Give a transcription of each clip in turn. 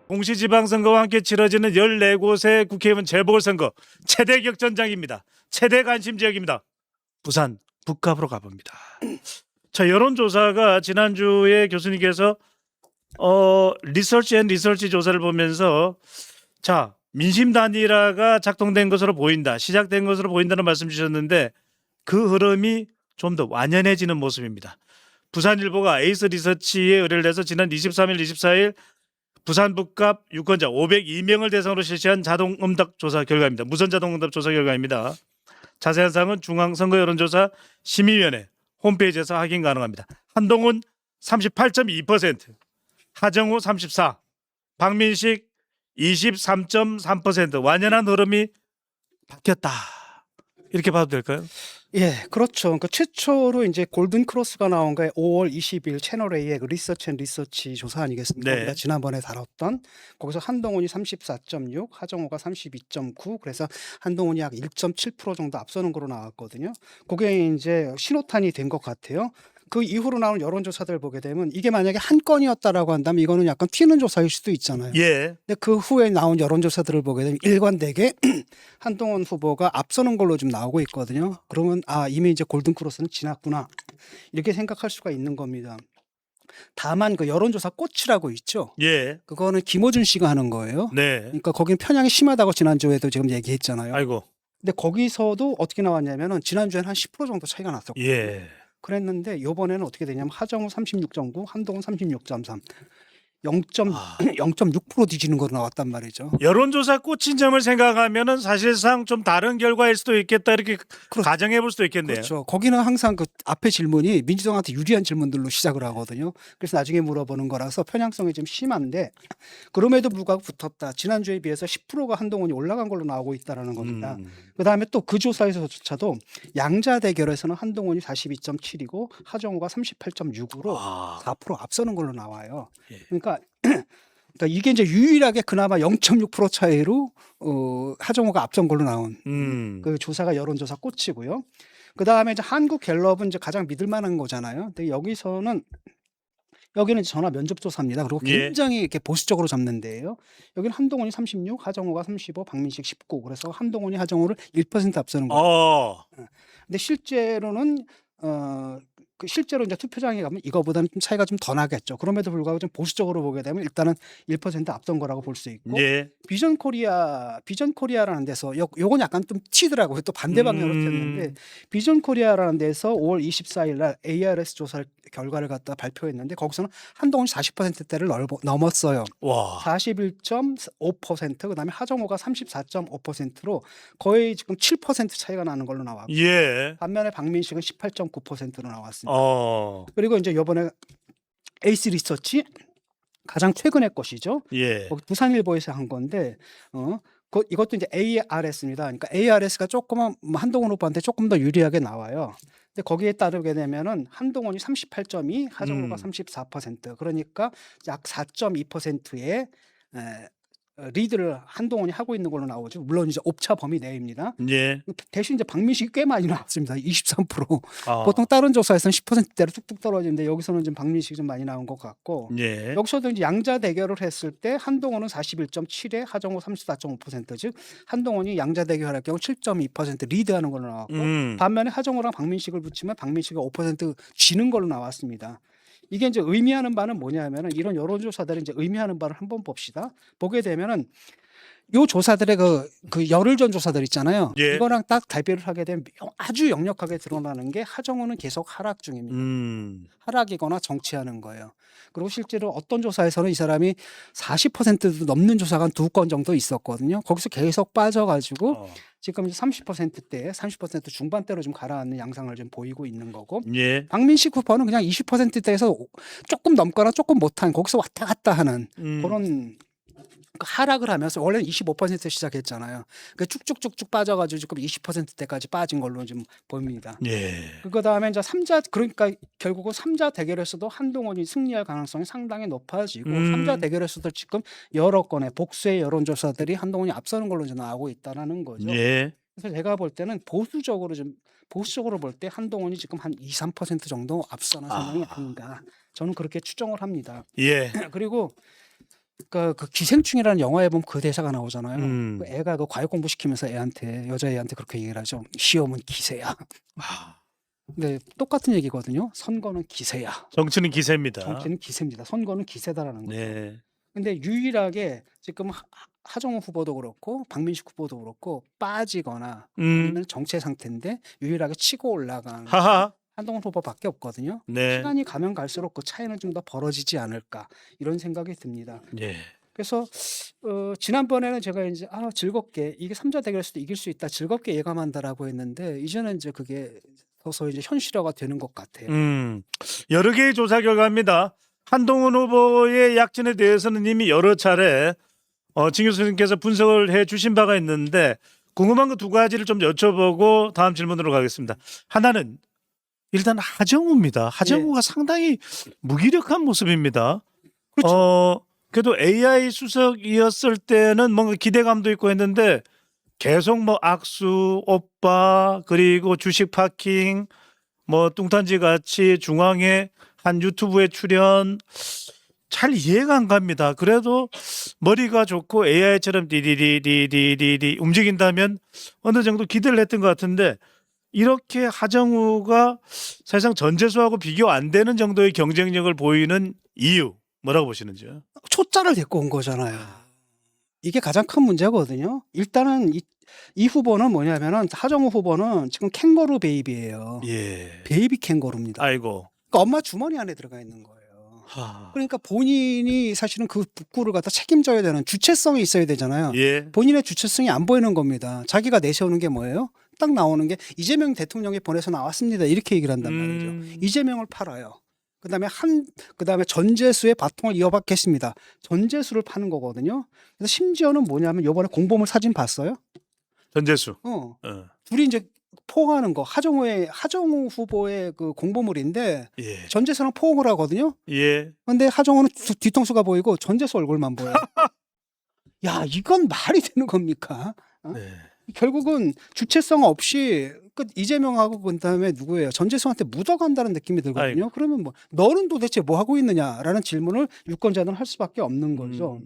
공시지방선거와 함께 치러지는 14곳의 국회의원 재보궐선거 최대 격전장입니다. 최대 관심 지역입니다. 부산 북갑으로 가봅니다. 자, 여론조사가 지난주에 교수님께서 리서치 앤 리서치 조사를 보면서 자, 민심 단일화가 작동된 것으로 보인다, 시작된 것으로 보인다는 말씀 주셨는데 그 흐름이 좀 더 완연해지는 모습입니다. 부산일보가 에이스 리서치에 의뢰를 해서 지난 23일, 24일 부산 북갑 유권자 502명을 대상으로 실시한 자동응답 조사 결과입니다. 무선 자동응답 조사 결과입니다. 자세한 사항은 중앙선거여론조사 심의위원회 홈페이지에서 확인 가능합니다. 한동훈 38.2%, 하정우 34%, 박민식 23.3%, 완연한 흐름이 바뀌었다. 이렇게 봐도 될까요? 예, 그렇죠. 그러니까 최초로 이제 골든 크로스가 나온 게 5월 20일 채널 A의 그 리서치 앤 리서치 조사 아니겠습니까? 네. 우리가 지난번에 다뤘던 거기서 한동훈이 34.6, 하정우가 32.9, 그래서 한동훈이 약 1.7% 정도 앞서는 거로 나왔거든요. 그게 이제 신호탄이 된 것 같아요. 그 이후로 나온 여론조사들 보게 되면 이게 만약에 한 건이었다라고 한다면 이거는 약간 튀는 조사일 수도 있잖아요. 예. 근데 그 후에 나온 여론조사들을 보게 되면 일관되게 한동훈 후보가 앞서는 걸로 좀 나오고 있거든요. 그러면 이미 이제 골든크로스는 지났구나 이렇게 생각할 수가 있는 겁니다. 다만 그 여론조사 꽃이라고 있죠. 예. 그거는 김어준 씨가 하는 거예요. 네. 그러니까 거기는 편향이 심하다고 지난주에도 지금 얘기했잖아요. 아이고. 근데 거기서도 어떻게 나왔냐면은 지난주에는 한 10% 정도 차이가 났었고 예. 그랬는데 이번에는 어떻게 되냐면 하정우 36.9, 한동훈 36.3, 아. 0.6% 뒤지는 거로 나왔단 말이죠. 여론조사 꽂힌 점을 생각하면은 사실상 좀 다른 결과일 수도 있겠다 이렇게 가정해 볼 수도 있겠네요. 그렇죠. 거기는 항상 그 앞에 질문이 민주당한테 유리한 질문들로 시작을 하거든요. 그래서 나중에 물어보는 거라서 편향성이 좀 심한데 그럼에도 불구하고 붙었다. 지난주에 비해서 10%가 한동훈이 올라간 걸로 나오고 있다라는 겁니다. 그다음에 또 그 조사에서조차도 양자 대결에서는 한동훈이 42.7이고 하정우가 38.6으로 아. 4% 앞서는 걸로 나와요. 예. 그러니까 이게 이제 유일하게 그나마 0.6% 차이로 하정우가 앞선 걸로 나온 그 조사가 여론조사 꽃이고요. 그 다음에 이제 한국갤럽은 이제 가장 믿을 만한 거잖아요. 근데 여기는 전화 면접 조사입니다. 그리고 예. 굉장히 이렇게 보수적으로 잡는 데예요. 여기는 한동훈이 36, 하정우가 35, 박민식 19. 그래서 한동훈이 하정우를 1% 앞서는 거예요. 근데 실제로는 실제로 이제 투표장에 가면 이거보다는 좀 차이가 좀 더 나겠죠. 그럼에도 불구하고 좀 보수적으로 보게 되면 일단은 1% 앞선 거라고 볼 수 있고 예. 비전 코리아라는 데서 요건 약간 좀 튀더라고요. 또 반대 방향으로 튀었는데 비전 코리아라는 데서 5월 24일 날 ARS 조사 결과를 갖다 발표했는데 거기서는 한동훈이 40%대를 넘었어요. 와. 41.5%, 그다음에 하정우가 34.5%로 거의 지금 7% 차이가 나는 걸로 나왔고 예. 반면에 박민식은 18.9%로 나왔습니다. 그리고 이제 이번에 에이스 리서치 가장 최근의 것이죠. 예. 부산일보에서 한 건데 이것도 이제 ARS입니다. 그러니까 ARS가 조금은 한동훈 후보한테 조금 더 유리하게 나와요. 근데 거기에 따르게 되면은 한동훈이 38.2, 하정우가 34%. 그러니까 약 4.2%의 리드를 한동훈이 하고 있는 걸로 나오죠. 물론 이제 옵차 범위 내입니다. 예. 대신 이제 박민식이 꽤 많이 나왔습니다. 23%. 아. 보통 다른 조사에서는 10%대로 뚝뚝 떨어지는데 여기서는 좀 박민식이 좀 많이 나온 것 같고 예. 여기서도 이제 양자 대결을 했을 때 한동훈은 41.7에 하정우 34.5%, 즉 한동훈이 양자 대결할 경우 7.2% 리드하는 걸로 나왔고 반면에 하정우랑 박민식을 붙이면 박민식이 5% 쥐는 걸로 나왔습니다. 이게 이제 의미하는 바는 뭐냐면은 이런 여론조사들이 이제 의미하는 바를 한번 봅시다. 보게 되면은 요 조사들의 그 열흘 전 조사들 있잖아요. 예. 이거랑 딱 대비를 하게 되면 아주 역력하게 드러나는 게 하정우는 계속 하락 중입니다. 하락이거나 정치하는 거예요. 그리고 실제로 어떤 조사에서는 이 사람이 40%도 넘는 조사가 한 2건 정도 있었거든요. 거기서 계속 빠져가지고 지금 이제 30%대, 30% 중반대로 좀 가라앉는 양상을 좀 보이고 있는 거고 예. 박민식 후보는 그냥 20%대에서 조금 넘거나 조금 못한 거기서 왔다 갔다 하는 그런 하락을 하면서 원래는 25% 시작했잖아요. 그 쭉쭉쭉쭉 빠져가지고 지금 20%대까지 빠진 걸로 좀 보입니다. 예. 그다음에 이제 그러니까 결국은 3자 대결에서도 한동훈이 승리할 가능성이 상당히 높아지고 3자 대결에서도 지금 여러 건의 복수의 여론조사들이 한동훈이 앞서는 걸로 이제 나오고 있다라는 거죠. 예. 그래서 제가 볼 때는 보수적으로 볼 때 한동훈이 지금 한 2~3% 정도 앞서는 상황이 아닌가. 저는 그렇게 추정을 합니다. 예. 그리고 그 기생충이라는 영화에 보면 그 대사가 나오잖아요. 음. 그 애가 그 과외 공부 시키면서 여자애한테 그렇게 얘기를 하죠. 시험은 기세야. 아, 근데 똑같은 얘기거든요. 선거는 기세야. 정치는 기세입니다. 정치는 기세입니다. 선거는 기세다라는 거죠. 네. 근데 유일하게 지금 하정우 후보도 그렇고 박민식 후보도 그렇고 빠지거나 아니면 정체 상태인데 유일하게 치고 올라간 하하. 한동훈 후보밖에 없거든요. 네. 시간이 가면 갈수록 그 차이는 좀 더 벌어지지 않을까 이런 생각이 듭니다. 예. 그래서 지난번에는 제가 이제 즐겁게 이게 삼자 대결에서도 이길 수 있다 즐겁게 예감한다라고 했는데 이제는 이제 그게 서서 이제 현실화가 되는 것 같아요. 여러 개의 조사 결과입니다. 한동훈 후보의 약진에 대해서는 이미 여러 차례 진 교수님께서 분석을 해 주신 바가 있는데 궁금한 거 두 가지를 좀 여쭤보고 다음 질문으로 가겠습니다. 하나는 일단 하정우입니다. 하정우가 상당히 무기력한 모습입니다. 그렇죠. 그래도 AI 수석이었을 때는 뭔가 기대감도 있고 했는데 계속 뭐 악수, 오빠, 그리고 주식 파킹, 뭐 뚱딴지 같이 중앙에 한 유튜브에 출연 잘 이해가 안 갑니다. 그래도 머리가 좋고 AI처럼 디디디디디디 움직인다면 어느 정도 기대를 했던 것 같은데 이렇게 하정우가 사실상 전재수하고 비교 안 되는 정도의 경쟁력을 보이는 이유 뭐라고 보시는지요? 초짜를 데리고 온 거잖아요. 이게 가장 큰 문제거든요. 일단은 이 후보는 뭐냐면은 하정우 후보는 지금 캥거루 베이비예요. 예. 베이비 캥거루입니다. 아이고. 그러니까 엄마 주머니 안에 들어가 있는 거예요. 하. 그러니까 본인이 사실은 그 북구를 갖다 책임져야 되는 주체성이 있어야 되잖아요. 예. 본인의 주체성이 안 보이는 겁니다. 자기가 내세우는 게 뭐예요? 딱 나오는 게 이재명 대통령이 보내서 나왔습니다. 이렇게 얘기를 한단 말이죠. 이재명을 팔아요. 그다음에 전재수의 바통을 이어받겠습니다. 전재수를 파는 거거든요. 그래서 심지어는 뭐냐면 이번에 공보물 사진 봤어요? 전재수. 어. 둘이 이제 포옹하는 거 하정우 후보의 그 공보물인데 예. 전재수랑 포옹을 하거든요. 예. 근데 하정우는 뒤통수가 보이고 전재수 얼굴만 보여요. 야, 이건 말이 되는 겁니까? 네. 결국은 주체성 없이 이재명하고 그다음에 누구예요? 전재수한테 묻어간다는 느낌이 들거든요. 아이고. 그러면 뭐 너는 도대체 뭐 하고 있느냐라는 질문을 유권자는 할 수밖에 없는 거죠.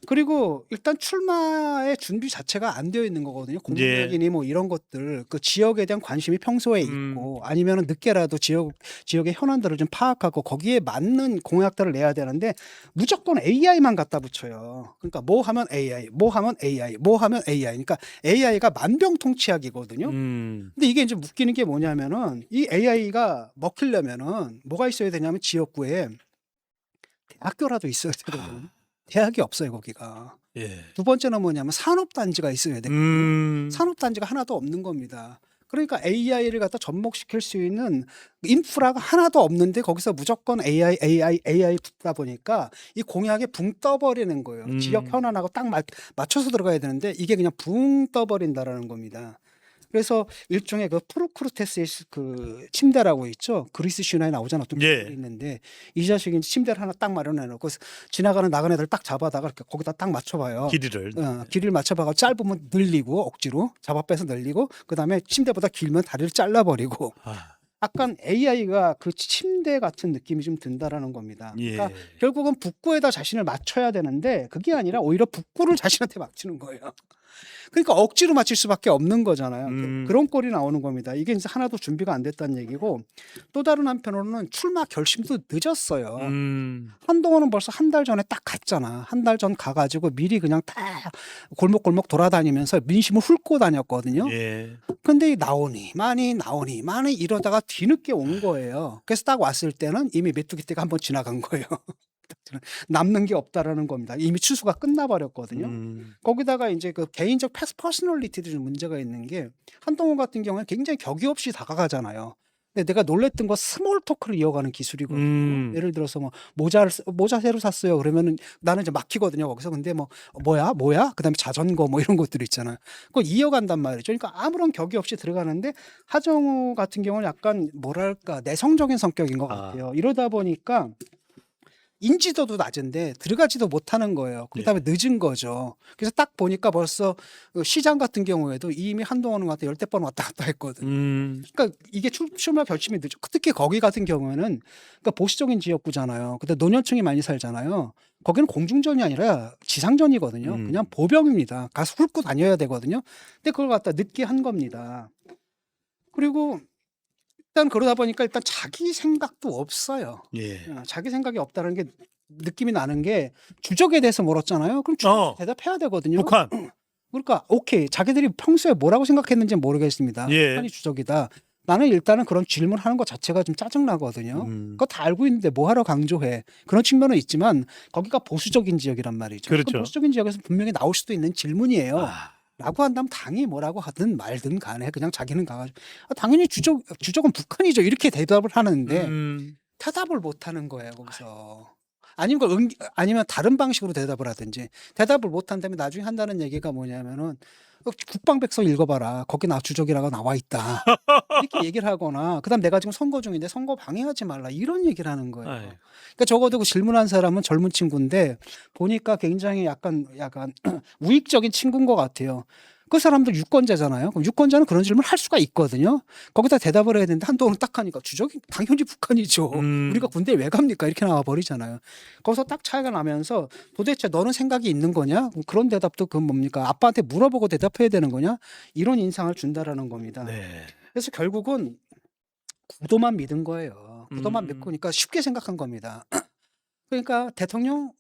그리고 일단 출마의 준비 자체가 안 되어 있는 거거든요. 공약이니 뭐 이런 것들 그 지역에 대한 관심이 평소에 있고 아니면은 늦게라도 지역의 현안들을 좀 파악하고 거기에 맞는 공약들을 내야 되는데 무조건 AI만 갖다 붙여요. 그러니까 뭐 하면 AI, 뭐 하면 AI, 뭐 하면 AI. 그러니까 AI가 만병통치약이거든요. 근데 이게 이제 웃기는 게 뭐냐면은 이 AI가 먹히려면은 뭐가 있어야 되냐면 지역구에 대학교라도 있어야 되거든요. 대학이 없어요 거기가. 예. 두 번째는 뭐냐면 산업단지가 있어야 되거든요. 산업단지가 하나도 없는 겁니다. 그러니까 AI를 갖다 접목시킬 수 있는 인프라가 하나도 없는데 거기서 무조건 AI 붙다 보니까 이 공약에 붕 떠버리는 거예요. 지역 현안하고 딱 맞춰서 들어가야 되는데 이게 그냥 붕 떠버린다라는 겁니다. 그래서 일종의 그 프로크루테스의 그 침대라고 있죠. 그리스 신화에 나오잖아. 또 예. 있는데 이 자식이 침대를 하나 딱 마련해 놓고 지나가는 나가는 애들 딱 잡아다가 이렇게 거기다 딱 맞춰봐요. 길이를 맞춰봐가 짧으면 늘리고 억지로 잡아 빼서 늘리고 그다음에 침대보다 길면 다리를 잘라버리고. 약간 AI가 그 침대 같은 느낌이 좀 든다라는 겁니다. 그러니까 결국은 북구에다 자신을 맞춰야 되는데 그게 아니라 오히려 북구를 자신한테 맞추는 거예요. 그러니까 억지로 맞출 수밖에 없는 거잖아요. 그런 꼴이 나오는 겁니다. 이게 이제 하나도 준비가 안 됐다는 얘기고 또 다른 한편으로는 출마 결심도 늦었어요. 한동훈은 벌써 한 달 전에 딱 갔잖아. 한 달 전 가가지고 미리 그냥 딱 골목골목 돌아다니면서 민심을 훑고 다녔거든요. 근데 나오니 많이 이러다가 뒤늦게 온 거예요. 그래서 딱 왔을 때는 이미 메뚜기 떼가 한번 지나간 거예요. 남는 게 없다라는 겁니다. 이미 추수가 끝나버렸거든요. 거기다가 이제 그 개인적 퍼스널리티도 좀 문제가 있는 게 한동훈 같은 경우는 굉장히 격이 없이 다가가잖아요. 근데 내가 놀랬던 거 스몰 토크를 이어가는 기술이거든요. 예를 들어서 뭐 모자 새로 샀어요. 그러면은 나는 이제 막히거든요. 거기서 근데 뭐 뭐야? 그다음에 자전거 뭐 이런 것들 있잖아요. 그걸 이어간단 말이죠. 그러니까 아무런 격이 없이 들어가는데 하정우 같은 경우는 약간 뭐랄까 내성적인 성격인 것 같아요. 이러다 보니까 인지도도 낮은데 들어가지도 못하는 거예요. 그다음에 늦은 거죠. 그래서 딱 보니까 벌써 그 시장 같은 경우에도 이미 한동훈한테 열대 번 왔다 갔다 했거든. 그러니까 이게 출마 결심이 늦죠. 특히 거기 같은 경우에는 그러니까 보수적인 지역구잖아요. 근데 노년층이 많이 살잖아요. 거기는 공중전이 아니라 지상전이거든요. 그냥 보병입니다. 가서 훑고 다녀야 되거든요. 근데 그걸 갖다 늦게 한 겁니다. 그리고 일단 그러다 보니까 일단 자기 생각도 없어요. 예. 자기 생각이 없다는 게 느낌이 나는 게 주적에 대해서 물었잖아요. 그럼 주적 대답해야 되거든요. 북한. 그러니까 오케이 자기들이 평소에 뭐라고 생각했는지 모르겠습니다. 예. 북한이 주적이다. 나는 일단은 그런 질문하는 것 자체가 좀 짜증 나거든요. 그거 다 알고 있는데 뭐하러 강조해? 그런 측면은 있지만 거기가 보수적인 지역이란 말이죠. 그렇죠. 그럼 보수적인 지역에서 분명히 나올 수도 있는 질문이에요. 아. 라고 한다면 당이 뭐라고 하든 말든 간에 그냥 자기는 가가지고 당연히 주적은 북한이죠 이렇게 대답을 하는데 대답을 못 하는 거예요 거기서. 아니면 다른 방식으로 대답을 하든지. 대답을 못 한다면 나중에 한다는 얘기가 뭐냐면은 국방백서 읽어봐라 거기 나 주적이라고 나와 있다 이렇게 얘기를 하거나 그다음 내가 지금 선거 중인데 선거 방해하지 말라 이런 얘기를 하는 거예요. 아이. 그러니까 적어도 그 질문한 사람은 젊은 친구인데 보니까 굉장히 약간 우익적인 친구인 것 같아요. 그 사람도 유권자잖아요. 그럼 유권자는 그런 질문을 할 수가 있거든요. 거기다 대답을 해야 되는데 한동훈은 딱 하니까 주적이 당연히 북한이죠. 우리가 군대에 왜 갑니까? 이렇게 나와 버리잖아요. 거기서 딱 차이가 나면서 도대체 너는 생각이 있는 거냐? 그런 대답도 그건 뭡니까? 아빠한테 물어보고 대답해야 되는 거냐? 이런 인상을 준다라는 겁니다. 네. 그래서 결국은 구도만 믿은 거예요. 구도만 믿고니까 쉽게 생각한 겁니다. 그러니까 대통령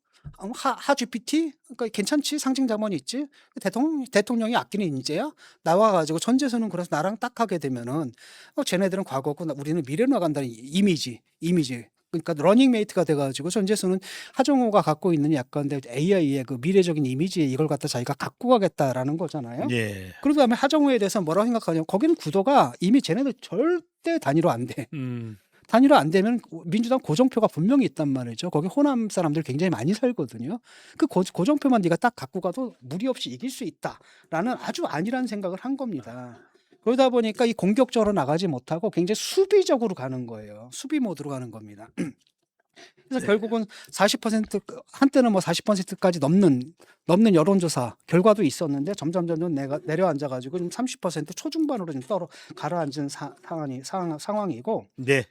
하 GPT 그러니까 괜찮지 상징 자본이 있지 대통령이 아끼는 인재야 나와가지고 전재수는 그래서 나랑 딱 하게 되면은 쟤네들은 과거고 우리는 미래로 나간다는 이미지 그러니까 러닝메이트가 돼가지고 전재수는 하정우가 갖고 있는 약간 AI의 그 미래적인 이미지에 이걸 갖다 자기가 갖고 가겠다라는 거잖아요. 예. 그러고 다음에 하정우에 대해서 뭐라고 생각하냐면 거기는 구도가 이미 쟤네들 절대 단일화 안 돼. 단일화 안 되면 민주당 고정표가 분명히 있단 말이죠. 거기 호남 사람들 굉장히 많이 살거든요. 그 고정표만 네가 딱 갖고 가도 무리 없이 이길 수 있다라는 아주 안일한 생각을 한 겁니다. 그러다 보니까 이 공격적으로 나가지 못하고 굉장히 수비적으로 가는 거예요. 수비 모드로 가는 겁니다. 그래서 결국은 40% 한때는 뭐 40%까지 넘는 여론조사 결과도 있었는데 점점 내려앉아 가지고 좀 30% 초중반으로 좀 가라앉은 상황이고 네.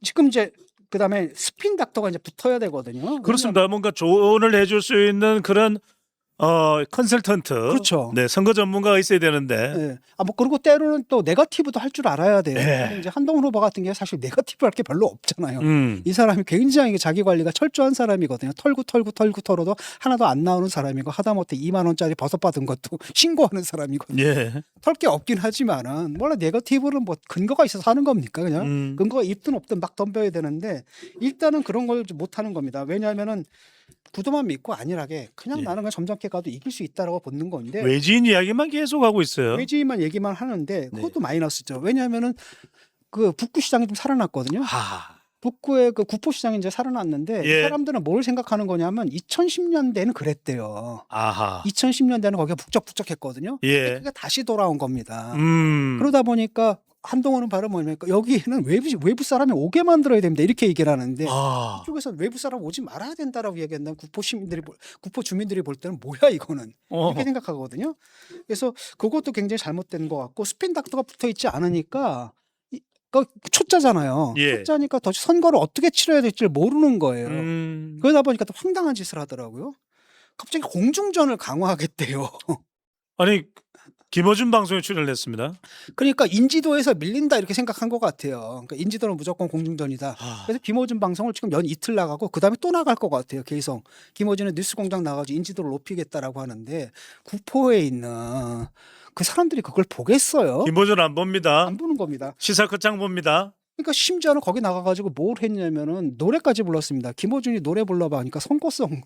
지금 이제 그다음에 스핀 닥터가 이제 붙어야 되거든요. 그렇습니다. 뭔가 조언을 해줄 수 있는 그런 컨설턴트. 그렇죠. 네, 선거 전문가가 있어야 되는데. 네. 뭐 그리고 때로는 또 네거티브도 할 줄 알아야 돼요. 네. 근데 이제 한동훈 후보 같은 게 사실 네거티브 할 게 별로 없잖아요. 이 사람이 굉장히 자기 관리가 철저한 사람이거든요. 털고 하나도 안 나오는 사람이고 하다못해 2만 원짜리 버섯 받은 것도 신고하는 사람이거든요. 예. 털 게 없긴 하지만은 몰라 네거티브는 뭐 근거가 있어서 하는 겁니까 그냥 근거가 있든 없든 막 덤벼야 되는데 일단은 그런 걸 못 하는 겁니다. 왜냐하면은 구도만 믿고 안일하게 그냥 나는 그냥 점잖게 가도 이길 수 있다라고 보는 건데 외지인 이야기만 계속 하고 있어요. 외지인만 얘기만 하는데 그것도 마이너스죠. 왜냐하면은 그 북구 시장이 좀 살아났거든요. 북구의 그 구포시장이 이제 살아났는데 이 사람들은 뭘 생각하는 거냐면 2010년대는 그랬대요. 2010년대는 거기가 북적북적했거든요. 예. 그게 다시 돌아온 겁니다. 그러다 보니까 한동훈은 바로 뭐냐면 여기는 외부 사람이 오게 만들어야 됩니다. 이렇게 얘기를 하는데 이쪽에서 외부 사람 오지 말아야 된다라고 얘기한다면 구포 주민들이 볼 때는 뭐야 이거는 이렇게 생각하거든요. 그래서 그것도 굉장히 잘못된 것 같고 스핀 닥터가 붙어 있지 않으니까 초짜잖아요. 예. 초짜니까 더 선거를 어떻게 치러야 될지 모르는 거예요. 그러다 보니까 또 황당한 짓을 하더라고요. 갑자기 공중전을 강화하겠대요. 아니 김어준 방송에 출연을 했습니다. 그러니까 인지도에서 밀린다 이렇게 생각한 것 같아요. 그러니까 인지도는 무조건 공중전이다. 그래서 김어준 방송을 지금 연 이틀 나가고 그다음에 또 나갈 것 같아요. 계속 김어준은 뉴스공장 나가서 인지도를 높이겠다라고 하는데 구포에 있는 그 사람들이 그걸 보겠어요? 김어준 안 봅니다. 안 보는 겁니다. 시사 끝장 봅니다. 그러니까 심지어는 거기 나가가지고 뭘 했냐면은 노래까지 불렀습니다. 김어준이 노래 불러봐 하니까 선거성을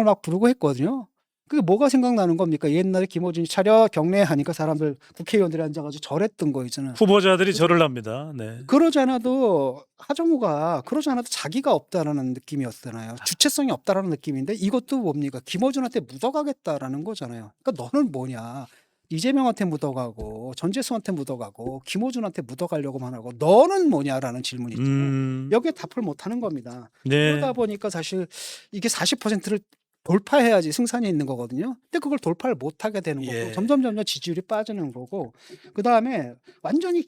막 부르고 했거든요. 그게 뭐가 생각나는 겁니까? 옛날에 김어준이 차려 경례 하니까 사람들 국회의원들이 앉아가지고 절했던 거 있잖아요. 후보자들이 절을 합니다. 네. 그러지 않아도 하정우가 그러지 않아도 자기가 없다라는 느낌이었잖아요. 주체성이 없다라는 느낌인데 이것도 뭡니까? 김어준한테 묻어가겠다라는 거잖아요. 그러니까 너는 뭐냐? 이재명한테 묻어가고 전재수한테 묻어가고 김호준한테 묻어가려고만 하고 너는 뭐냐라는 질문이 있잖아요. 여기에 답을 못하는 겁니다. 네. 그러다 보니까 사실 이게 40%를 돌파해야지 승산이 있는 거거든요. 근데 그걸 돌파를 못하게 되는 거고 예. 점점 지지율이 빠지는 거고 그다음에 완전히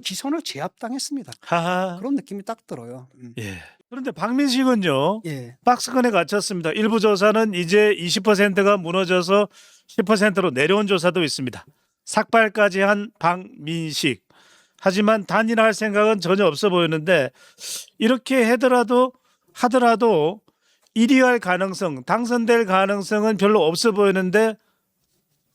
기선을 제압당했습니다. 하하. 그런 느낌이 딱 들어요. 예. 그런데 박민식은요. 예. 박스권에 갇혔습니다. 일부 조사는 이제 20%가 무너져서 10%로 내려온 조사도 있습니다. 삭발까지 한 박민식. 하지만 단일화할 생각은 전혀 없어 보이는데 이렇게 하더라도 1위 할 가능성, 당선될 가능성은 별로 없어 보이는데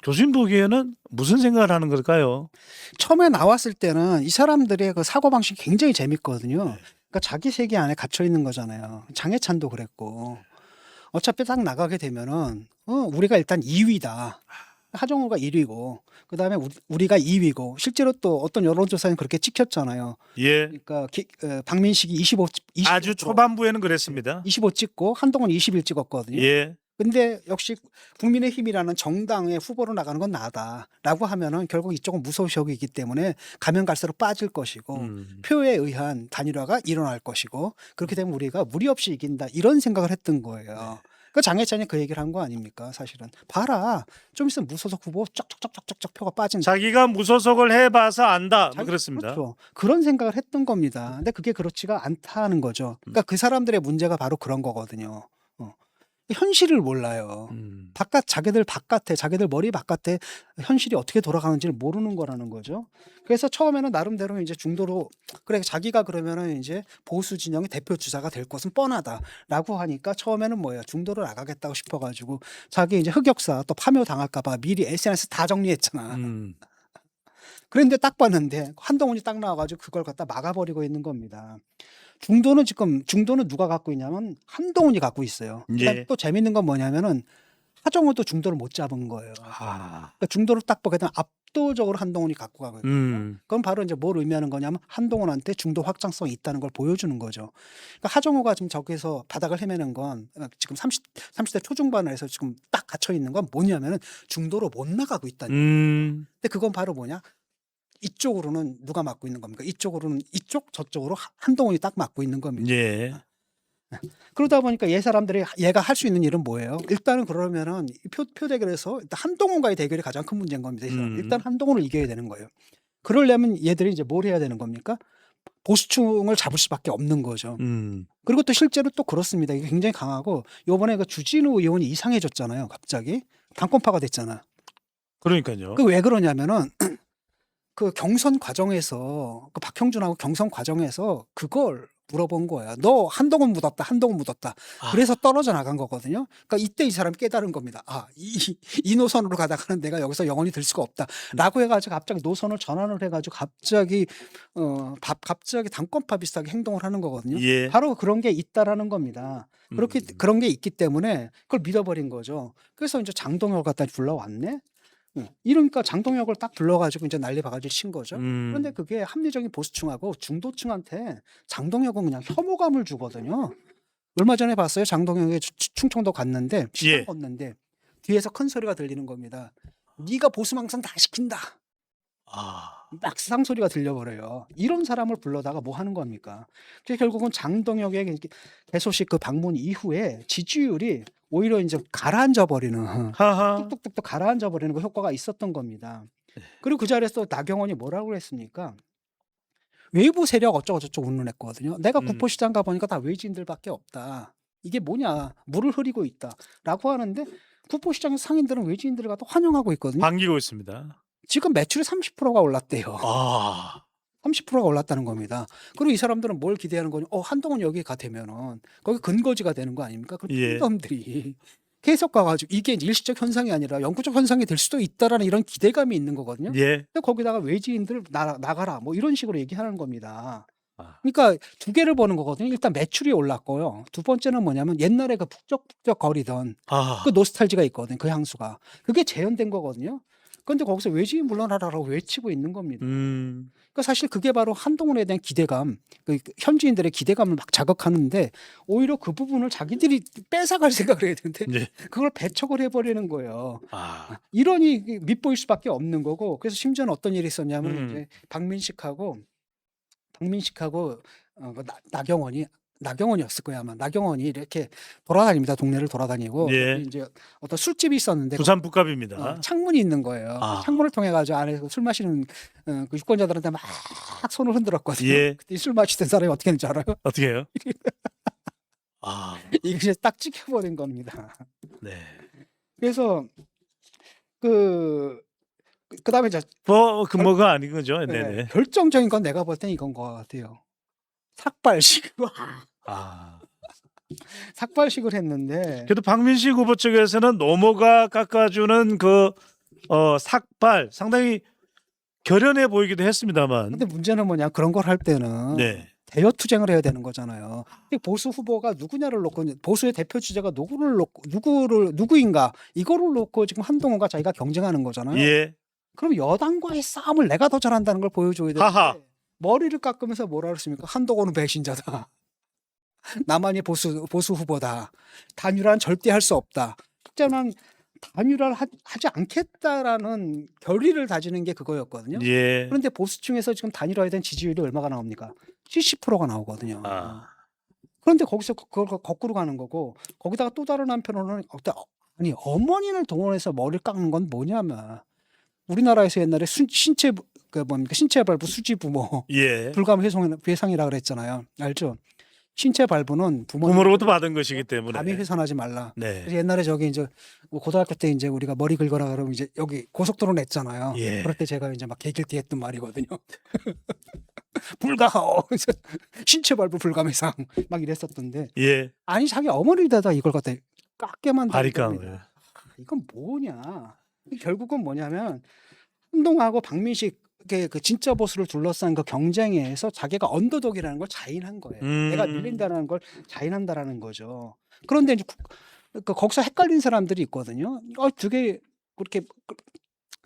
교수님 보기에는 무슨 생각을 하는 걸까요? 처음에 나왔을 때는 이 사람들의 그 사고방식이 굉장히 재밌거든요. 그러니까 자기 세계 안에 갇혀 있는 거잖아요. 장해찬도 그랬고. 어차피 딱 나가게 되면은 우리가 일단 2위다. 하정우가 1위고 그다음에 우리가 2위고 실제로 또 어떤 여론조사는 그렇게 찍혔잖아요. 예. 그러니까 박민식이 25 아주 초반부에는 그랬습니다. 25 찍고 한동훈 21 찍었거든요. 예. 근데 역시 국민의힘이라는 정당의 후보로 나가는 건 나다라고 하면은 결국 이쪽은 무소속이기 때문에 가면 갈수록 빠질 것이고 표에 의한 단일화가 일어날 것이고 그렇게 되면 우리가 무리 없이 이긴다 이런 생각을 했던 거예요. 그 장해찬이 그 얘기를 한 거 아닙니까? 사실은 봐라 좀 있으면 무소속 후보 쫙쫙쫙쫙쫙 표가 빠진다. 자기가 무소속을 해봐서 안다. 뭐 그렇습니다. 그렇죠. 그런 생각을 했던 겁니다. 근데 그게 그렇지가 않다는 거죠. 그러니까 그 사람들의 문제가 바로 그런 거거든요. 현실을 몰라요. 자기들 머리 바깥에 현실이 어떻게 돌아가는지를 모르는 거라는 거죠. 그래서 처음에는 나름대로 이제 중도로 그래 자기가 그러면은 이제 보수 진영의 대표 주자가 될 것은 뻔하다라고 하니까 처음에는 뭐예요? 중도로 나가겠다고 싶어가지고 자기 이제 흑역사 또 파묘 당할까봐 미리 SNS 다 정리했잖아. 그런데 딱 봤는데 한동훈이 딱 나와가지고 그걸 갖다 막아버리고 있는 겁니다. 중도는 누가 갖고 있냐면 한동훈이 갖고 있어요. 예. 또 재밌는 건 뭐냐면은 하정우도 중도를 못 잡은 거예요. 그러니까 중도를 딱 보게 되면 압도적으로 한동훈이 갖고 가거든요. 그건 바로 이제 뭘 의미하는 거냐면 한동훈한테 중도 확장성이 있다는 걸 보여주는 거죠. 그러니까 하정우가 지금 저기서 바닥을 헤매는 건 지금 30대 초중반에서 지금 딱 갇혀 있는 건 뭐냐면은 중도로 못 나가고 있다는 거예요. 근데 그건 바로 뭐냐? 이쪽으로는 누가 맡고 있는 겁니까? 이쪽으로는 저쪽으로 한동훈이 딱 맡고 있는 겁니다. 예. 그러다 보니까 얘가 할 수 있는 일은 뭐예요? 일단은 그러면은 표 대결에서 일단 한동훈과의 대결이 가장 큰 문제인 겁니다. 일단 한동훈을 이겨야 되는 거예요. 그러려면 얘들이 이제 뭘 해야 되는 겁니까? 보수층을 잡을 수밖에 없는 거죠. 그리고 또 실제로 또 그렇습니다. 이게 굉장히 강하고 요번에 그 주진우 의원이 이상해졌잖아요. 갑자기 당권파가 됐잖아. 그러니까요. 그 왜 그러냐면은 그 경선 과정에서 그 박형준하고 경선 과정에서 그걸 물어본 거야. 너 한동훈 묻었다. 그래서 떨어져 나간 거거든요. 그러니까 이때 이 사람이 깨달은 겁니다. 이 노선으로 가다가는 내가 여기서 영원히 들 수가 없다라고 해가지고 갑자기 노선을 전환을 해가지고 갑자기 당권파 비슷하게 행동을 하는 거거든요. 예. 바로 그런 게 있다라는 겁니다. 그런 게 있기 때문에 그걸 믿어버린 거죠. 그래서 이제 장동혁을 갖다 불러왔네. 이러니까 장동혁을 딱 불러가지고 이제 난리 바가지 친 거죠. 그런데 그게 합리적인 보수층하고 중도층한테 장동혁은 그냥 혐오감을 주거든요. 얼마 전에 봤어요. 장동혁이 충청도 갔는데 시장 걷는데 뒤에서 큰 소리가 들리는 겁니다. 네가 보수망상 다 시킨다. 막 쌍소리가 들려버려요. 이런 사람을 불러다가 뭐 하는 겁니까? 그래서 결국은 장동혁의 개소식 그 방문 이후에 지지율이 오히려 이제 가라앉아 버리는 뚝뚝뚝 가라앉아 버리는 그 효과가 있었던 겁니다. 그리고 그 자리에서 나경원이 뭐라고 했습니까? 외부 세력 어쩌고 저쩌고 운운했거든요. 내가 국포시장 가보니까 다 외지인들밖에 없다. 이게 뭐냐? 물을 흐리고 있다라고 하는데 국포시장 상인들은 외지인들을 갖다 환영하고 있거든요. 반기고 있습니다. 지금 매출이 30%가 올랐대요. 30%가 올랐다는 겁니다. 그리고 이 사람들은 뭘 기대하는 거냐? 한동훈 여기가 되면은 거기 근거지가 되는 거 아닙니까? 그런 사람들이 계속 가가지고 이게 일시적 현상이 아니라 영구적 현상이 될 수도 있다라는 이런 기대감이 있는 거거든요. 근데 거기다가 외지인들 나가라 뭐 이런 식으로 얘기하는 겁니다. 그러니까 두 개를 보는 거거든요. 일단 매출이 올랐고요. 두 번째는 뭐냐면 옛날에 그 북적북적 거리던 그 노스탈지가 있거든요. 그 향수가 그게 재현된 거거든요. 그런데 거기서 외지인 물러나라라고 외치고 있는 겁니다. 음. 그러니까 사실 그게 바로 한동훈에 대한 기대감, 그 현지인들의 기대감을 막 자극하는데 오히려 그 부분을 자기들이 뺏어갈 생각을 해야 되는데 네. 그걸 배척을 해버리는 거예요. 아. 이러니 밉보일 수밖에 없는 거고 그래서 심지어는 어떤 일이 있었냐면 이제 박민식하고 나경원이었을 거야 아마. 나경원이 이렇게 돌아다닙니다. 동네를 돌아다니고 예. 여기 이제 어떤 술집이 있었는데 부산 북갑입니다. 창문이 있는 거예요. 아. 창문을 통해 가지고 안에서 술 마시는 그 유권자들한테 막 손을 흔들었거든요. 예. 그때 술 마시던 사람이 어떻게 했는지 알아요? 어떻게 해요? 아. 이게 이제 딱 찍혀버린 겁니다. 네. 그래서 그다음에 이제 그 뭐가 아닌 거죠. 네네. 결정적인 건 내가 볼 땐 이건 것 같아요. 삭발식. 아. 삭발식을 했는데 그래도 박민식 후보 측에서는 노모가 깎아주는 그 삭발 상당히 결연해 보이기도 했습니다만. 근데 문제는 뭐냐 그런 걸 할 때는 네. 대여 투쟁을 해야 되는 거잖아요. 근데 보수 후보가 누구냐를 놓고 보수의 대표 주자가 누구인가 이거를 놓고 지금 한동훈과 자기가 경쟁하는 거잖아요. 예. 그럼 여당과의 싸움을 내가 더 잘한다는 걸 보여줘야 하하. 되는데 머리를 깎으면서 뭐라 그랬습니까? 한동훈은 배신자다. 나만이 보수 후보다. 단일화는 절대 할 수 없다. 실제로는 단일화를 하지 않겠다라는 결의를 다지는 게 그거였거든요. 예. 그런데 보수층에서 지금 단일화에 대한 지지율이 얼마가 나옵니까? 70%가 나오거든요. 아. 그런데 거기서 그걸 거꾸로 가는 거고 거기다가 또 다른 한편으로는 아니 어머니를 동원해서 머리를 깎는 건 뭐냐면 우리나라에서 옛날에 신체 발부 수지 부모 예. 불감 회상이라 그랬잖아요. 알죠? 신체 발부는 부모로부터 받은 것이기 때문에. 감히 훼손하지 말라. 네. 그래서 옛날에 저기 이제 고등학교 때 이제 우리가 머리 긁어라 그러면 이제 여기 고속도로 냈잖아요. 예. 그럴 때 제가 이제 막 개길티 했던 말이거든요. 불가하오. 신체 발부 불감 회상 막 이랬었던데. 예. 아니 자기 어머니에다 이걸 갖다 깎게만 바리깡을. 이건 뭐냐? 결국은 뭐냐면 한동훈하고 박민식의 그 진짜 보수를 둘러싼 그 경쟁에서 자기가 언더독이라는 걸 자인한 거예요. 내가 밀린다는 걸 자인한다라는 거죠. 그런데 이제 거기서 헷갈린 사람들이 있거든요. 되게 그렇게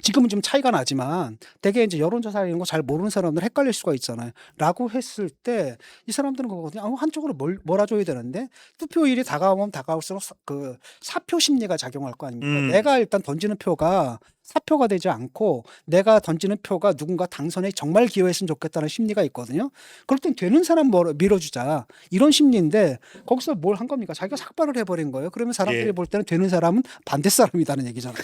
지금은 좀 차이가 나지만 되게 이제 여론조사 이런 거 잘 모르는 사람들 헷갈릴 수가 있잖아요. 라고 했을 때 이 사람들은 그거거든요. 한쪽으로 몰아줘야 되는데 투표일이 다가오면 다가올수록 그 사표 심리가 작용할 거 아닙니까? 내가 일단 던지는 표가 사표가 되지 않고 내가 던지는 표가 누군가 당선에 정말 기여했으면 좋겠다는 심리가 있거든요. 그럴 땐 되는 사람 밀어주자 이런 심리인데 거기서 뭘 한 겁니까? 자기가 삭발을 해버린 거예요. 그러면 사람들이 예. 볼 때는 되는 사람은 반대 사람이다는 얘기잖아요.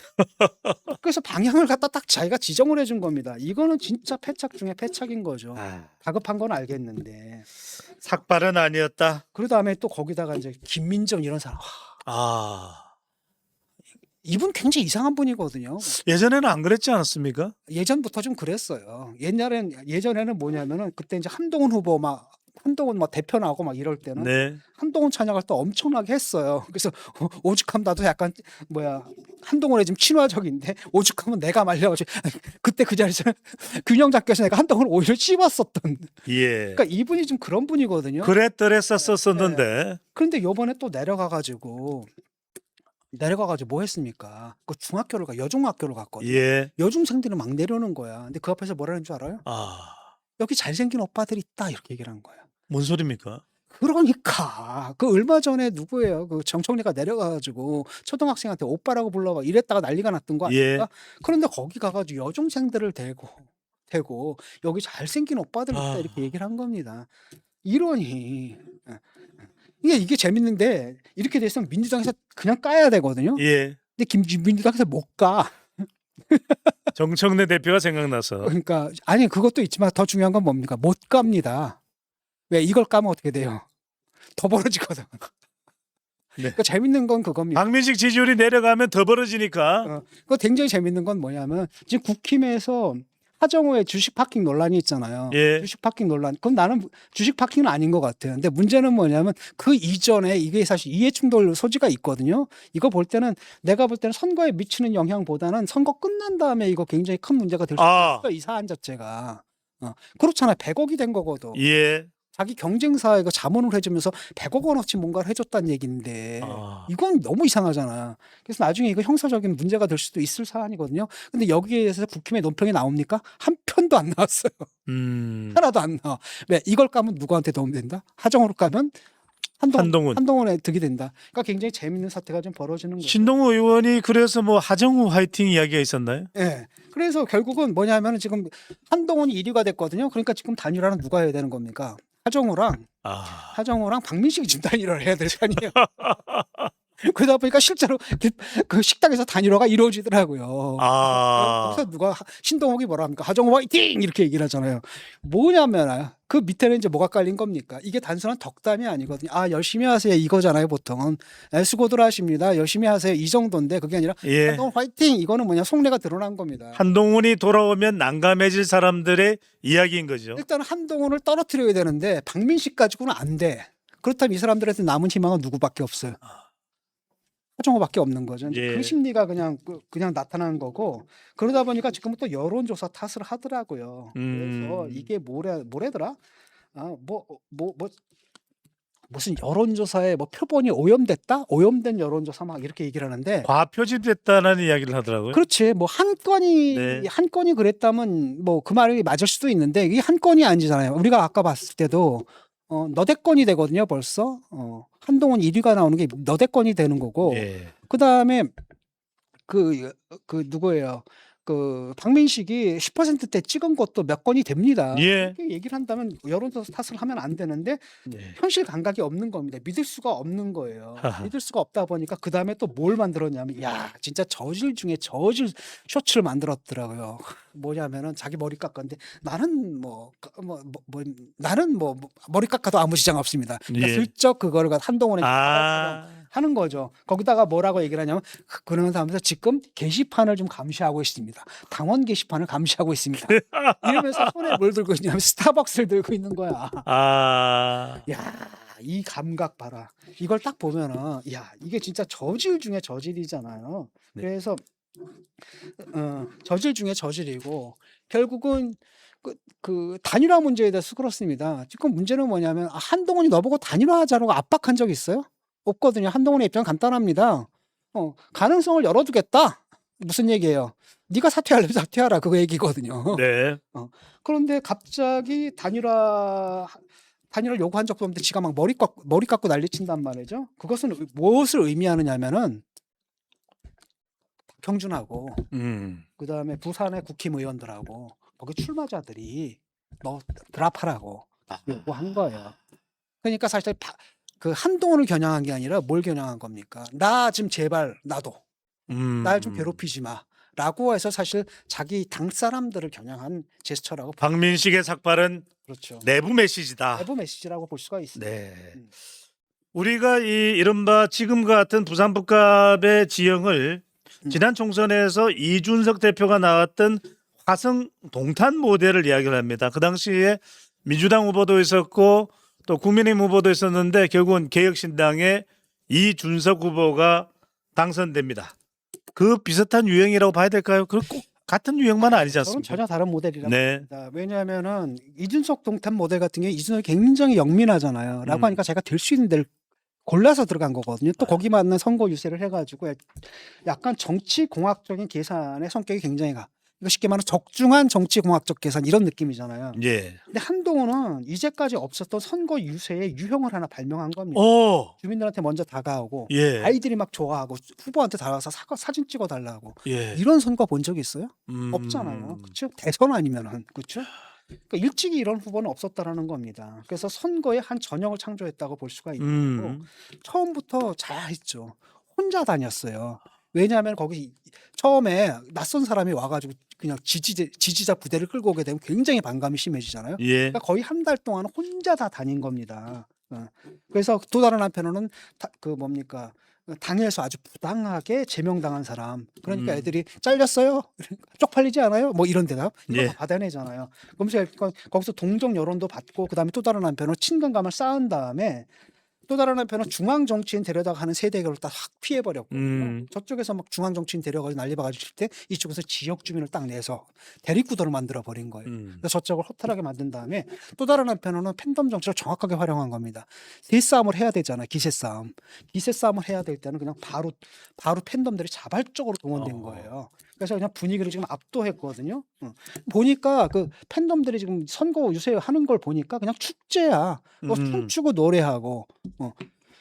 그래서 방향을 갖다 딱 자기가 지정을 해준 겁니다. 이거는 진짜 패착 중에 패착인 거죠. 다급한 건 알겠는데. 삭발은 아니었다. 그 다음에 또 거기다가 이제 김민정 이런 사람. 이분 굉장히 이상한 분이거든요. 예전에는 안 그랬지 않았습니까? 예전부터 좀 그랬어요. 예전에는 뭐냐면은 그때 이제 한동훈 후보 한동훈 대표 나오고 막 이럴 때는 네. 한동훈 찬양을 또 엄청나게 했어요. 그래서 오죽하면 나도 약간 한동훈에 지금 친화적인데 오죽하면 내가 말려가지고 그때 그 자리에서 균형 잡혀서 내가 한동훈을 오히려 씹었었던. 예. 그러니까 이분이 좀 그런 분이거든요. 그랬더랬었었는데. 그런데 요번에 또 내려가가지고 뭐 했습니까? 그 여중학교를 갔거든요. 예. 여중생들은 막 내려오는 거야. 근데 그 앞에서 뭐라는 줄 알아요? 여기 잘생긴 오빠들 있다 이렇게 얘기를 한 거야. 뭔 소리입니까? 그러니까 그 얼마 전에 누구예요? 그 정청래가 내려가가지고 초등학생한테 오빠라고 불러봐 이랬다가 난리가 났던 거 아닙니까? 예. 그런데 거기 가가지고 여중생들을 대고 여기 잘생긴 오빠들 있다 이렇게 얘기를 한 겁니다. 이러니 이게 재밌는데 이렇게 됐으면 민주당에서 그냥 까야 되거든요. 예. 근데 민주당에서 못 까. 정청래 대표가 생각나서. 그러니까 아니 그것도 있지만 더 중요한 건 뭡니까? 못 갑니다. 왜 이걸 까면 어떻게 돼요? 더 벌어지거든. 네. 그러니까 재밌는 건 그겁니다. 박민식 지지율이 내려가면 더 벌어지니까. 그거 굉장히 재밌는 건 뭐냐면 지금 국힘에서 하정우의 주식 파킹 논란이 있잖아요. 예. 주식 파킹 논란. 그럼 나는 주식 파킹은 아닌 것 같아요. 근데 문제는 뭐냐면 그 이전에 이게 사실 이해충돌 소지가 있거든요. 이거 볼 때는 내가 볼 때는 선거에 미치는 영향보다는 선거 끝난 다음에 이거 굉장히 큰 문제가 될 수 있어요. 이 사안 자체가. 그렇잖아요. 100억이 된 거거든. 예. 자기 경쟁사에 그 자문을 해주면서 100억 원어치 뭔가를 해줬다는 얘기인데 아. 이건 너무 이상하잖아. 그래서 나중에 이거 형사적인 문제가 될 수도 있을 사안이거든요. 근데 여기에 대해서 국힘의 논평이 나옵니까? 한 편도 안 나왔어요. 하나도 안 나와. 왜 이걸 까면 누구한테 도움 된다? 하정우로 까면 한동훈. 한동훈에 득이 된다. 그러니까 굉장히 재밌는 사태가 좀 벌어지는 거죠. 신동우 의원이 그래서 뭐 하정우 화이팅 이야기가 있었나요? 예. 그래서 결국은 뭐냐면은 지금 한동훈이 1위가 됐거든요. 그러니까 지금 단일화는 누가 해야 되는 겁니까? 하정우랑 아. 박민식이 지금 단일화를 해야 될 거 아니에요. 그러다 보니까 실제로 그 식당에서 단일화가 이루어지더라고요. 아. 거기서 누가 신동욱이 뭐라 합니까? 하정우 화이팅! 이렇게 얘기를 하잖아요. 뭐냐면 그 밑에는 이제 뭐가 깔린 겁니까? 이게 단순한 덕담이 아니거든요. 아 열심히 하세요 이거잖아요 보통은. 수고들 하십니다. 열심히 하세요 이 정도인데 그게 아니라 예. 한동훈 화이팅! 이거는 뭐냐 속내가 드러난 겁니다. 한동훈이 돌아오면 난감해질 사람들의 이야기인 거죠. 일단 한동훈을 떨어뜨려야 되는데 박민식 가지고는 안 돼. 그렇다면 이 사람들한테 남은 희망은 누구밖에 없어요. 하정우밖에 없는 거죠. 예. 그 심리가 그냥 나타나는 거고 그러다 보니까 지금은 또 여론조사 탓을 하더라고요. 그래서 이게 뭐래더라? 무슨 여론조사에 뭐 표본이 오염됐다? 오염된 여론조사 막 이렇게 얘기를 하는데 과표집됐다는 이야기를 하더라고요. 그렇지. 뭐 한 건이 그랬다면 뭐 그 말이 맞을 수도 있는데 이게 한 건이 아니잖아요. 우리가 아까 봤을 때도 너댓 건이 되거든요, 벌써. 한동훈 1위가 나오는 게 너댓 건이 되는 거고. 예. 그다음에 그 누구예요? 그 박민식이 10%대 찍은 것도 몇 건이 됩니다. 예. 이렇게 얘기를 한다면 여론조사 탓을 하면 안 되는데 예. 현실 감각이 없는 겁니다. 믿을 수가 없는 거예요. 하하. 믿을 수가 없다 보니까 그다음에 또 뭘 만들었냐면 야, 진짜 저질 중에 저질 쇼츠를 만들었더라고요. 뭐냐면은 자기 머리 깎았는데 나는 나는 머리 깎아도 아무 지장 없습니다. 그러니까 예. 슬쩍 그거를 한동훈에 아. 하는 거죠. 거기다가 뭐라고 얘기를 하냐면 그러면서 하면서 지금 게시판을 좀 감시하고 있습니다. 당원 게시판을 감시하고 있습니다. 이러면서 손에 뭘 들고 있냐면 스타벅스를 들고 있는 거야. 아. 야, 이 감각 봐라. 이걸 딱 보면은 야, 이게 진짜 저질 중에 저질이잖아요. 네. 그래서 저질 중에 저질이고 결국은 그 단일화 문제에 대해서 그렇습니다. 지금 문제는 뭐냐면 한동훈이 너보고 단일화하자고 압박한 적 있어요? 없거든요. 한동훈의 입장은 간단합니다. 가능성을 열어두겠다. 무슨 얘기예요? 네가 사퇴하려면 사퇴하라. 그거 얘기거든요. 네. 그런데 갑자기 단일화를 요구한 적도 없는데 지가 막 머리 깎고 난리친단 말이죠. 그것은 무엇을 의미하느냐면은 박형준하고 그다음에 부산의 국힘 의원들하고 거기 출마자들이 너 드랍하라고 요구한 거예요. 그러니까 사실 그 한동훈을 겨냥한 게 아니라 뭘 겨냥한 겁니까? 나 좀 제발 놔둬. 날 좀 괴롭히지 마. 라고 해서 사실 자기 당 사람들을 겨냥한 제스처라고 박민식의 삭발은 그렇죠. 내부 메시지다. 내부 메시지라고 볼 수가 있습니다. 네. 우리가 이 이른바 지금 같은 부산 북갑의 지형을 지난 총선에서 이준석 대표가 나왔던 화성 동탄 모델을 이야기를 합니다. 그 당시에 민주당 후보도 있었고 또 국민의힘 후보도 있었는데 결국은 개혁신당의 이준석 후보가 당선됩니다. 그 비슷한 유형이라고 봐야 될까요? 그 꼭 같은 유형만 아니지 저는 않습니까? 전혀 다른 모델이라고 네. 봅니다. 왜냐하면은 이준석 동탄 모델 같은 게 이준석이 굉장히 영민하잖아요. 라고 하니까 제가 될 수 있는 데를 골라서 들어간 거거든요. 또 거기 맞는 선거 유세를 해가지고 약간 정치 공학적인 계산의 성격이 굉장히 이거 쉽게 말하면 적중한 정치 공학적 계산 이런 느낌이잖아요. 예. 근데 한동훈은 이제까지 없었던 선거 유세의 유형을 하나 발명한 겁니다. 오. 주민들한테 먼저 다가오고 예. 아이들이 막 좋아하고 후보한테 다가와서 사진 찍어달라고 예. 이런 선거 본 적 있어요? 없잖아요. 그렇죠? 대선 아니면은 그렇죠? 그러니까 일찍이 이런 후보는 없었다라는 겁니다. 그래서 선거의 한 전형을 창조했다고 볼 수가 있는 거고 처음부터 잘했죠. 혼자 다녔어요. 왜냐하면 거기 처음에 낯선 사람이 와가지고 그냥 지지자 부대를 끌고 오게 되면 굉장히 반감이 심해지잖아요. 예. 그러니까 거의 한 달 동안 혼자 다 다닌 겁니다. 그래서 또 다른 한편으로는 당에서 아주 부당하게 제명당한 사람. 그러니까 애들이 잘렸어요? 쪽팔리지 않아요? 뭐 이런 대답 이거 예. 받아내잖아요. 그러면서 거기서 동정 여론도 받고 그다음에 또 다른 한편으로 친근감을 쌓은 다음에 또 다른 한편은 중앙 정치인 데려다가 하는 세대결을 딱 확 피해버렸거든요. 음. 저쪽에서 막 중앙 정치인 데려가지고 난리바가지고 칠 때 이쪽에서 지역 주민을 딱 내서 대립구도를 만들어 버린 거예요. 그래서 저쪽을 허탈하게 만든 다음에 또 다른 한편으로는 팬덤 정치를 정확하게 활용한 겁니다. 세싸움을 해야 되잖아요. 기세싸움. 기세싸움을 해야 될 때는 그냥 바로 팬덤들이 자발적으로 동원된 거예요. 그래서 그냥 분위기를 지금 압도했거든요. 보니까 그 팬덤들이 지금 선거 유세 하는 걸 보니까 그냥 축제야. 뭐 춤추고 노래하고.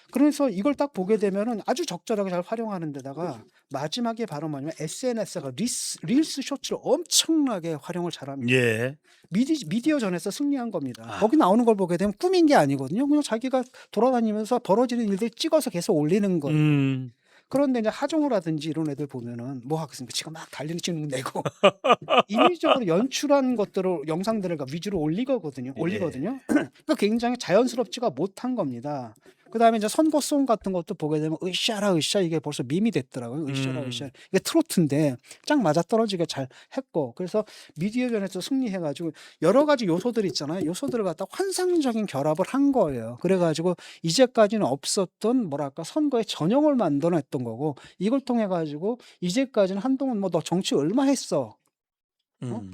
그래서 이걸 딱 보게 되면은 아주 적절하게 잘 활용하는 데다가 마지막에 바로 뭐냐면 SNS가 릴스 쇼츠를 엄청나게 활용을 잘합니다. 예. 미디어전에서 승리한 겁니다. 거기 나오는 걸 보게 되면 꾸민 게 아니거든요. 그냥 자기가 돌아다니면서 벌어지는 일들 찍어서 계속 올리는 거예요. 그런데 이제 하정우라든지 이런 애들 보면은 뭐 하겠습니까? 지금 막 달리는 찍는 내고 인위적으로 연출한 것들을 영상들을 위주로 올리거든요. 그러니까 굉장히 자연스럽지가 못한 겁니다. 그다음에 이제 선거송 같은 것도 보게 되면 으쌰라 으쌰 이게 벌써 밈이 됐더라고요. 으쌰라 으쌰 이게 트로트인데 짝 맞아 떨어지게 잘 했고 그래서 미디어전에서 승리해가지고 여러 가지 요소들 있잖아요. 요소들을 갖다 환상적인 결합을 한 거예요. 그래가지고 이제까지는 없었던 뭐랄까 선거의 전형을 만들어냈던 거고 이걸 통해 가지고 이제까지는 한동안 뭐 너 정치 얼마 했어?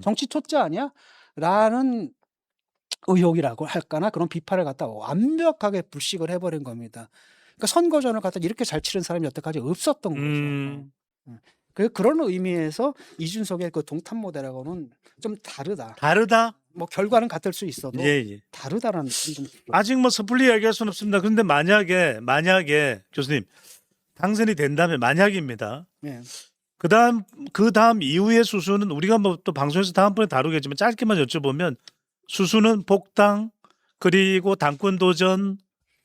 정치 초짜 아니야? 라는 의혹이라고 할까나 그런 비판을 갖다 완벽하게 불식을 해버린 겁니다. 그러니까 선거전을 갖다 이렇게 잘 치른 사람이 여태까지 없었던 거죠. 그런 의미에서 이준석의 그 동탄 모델하고는 좀 다르다. 다르다? 뭐 결과는 같을 수 있어도 예. 다르다라는 좀 아직 뭐 섣불리 이야기할 수는 없습니다. 그런데 만약에 교수님 당선이 된다면 만약입니다. 예. 그 다음 이후의 수순은 우리가 뭐 또 방송에서 다음번에 다루겠지만 짧게만 여쭤보면 수순은 복당 그리고 당권 도전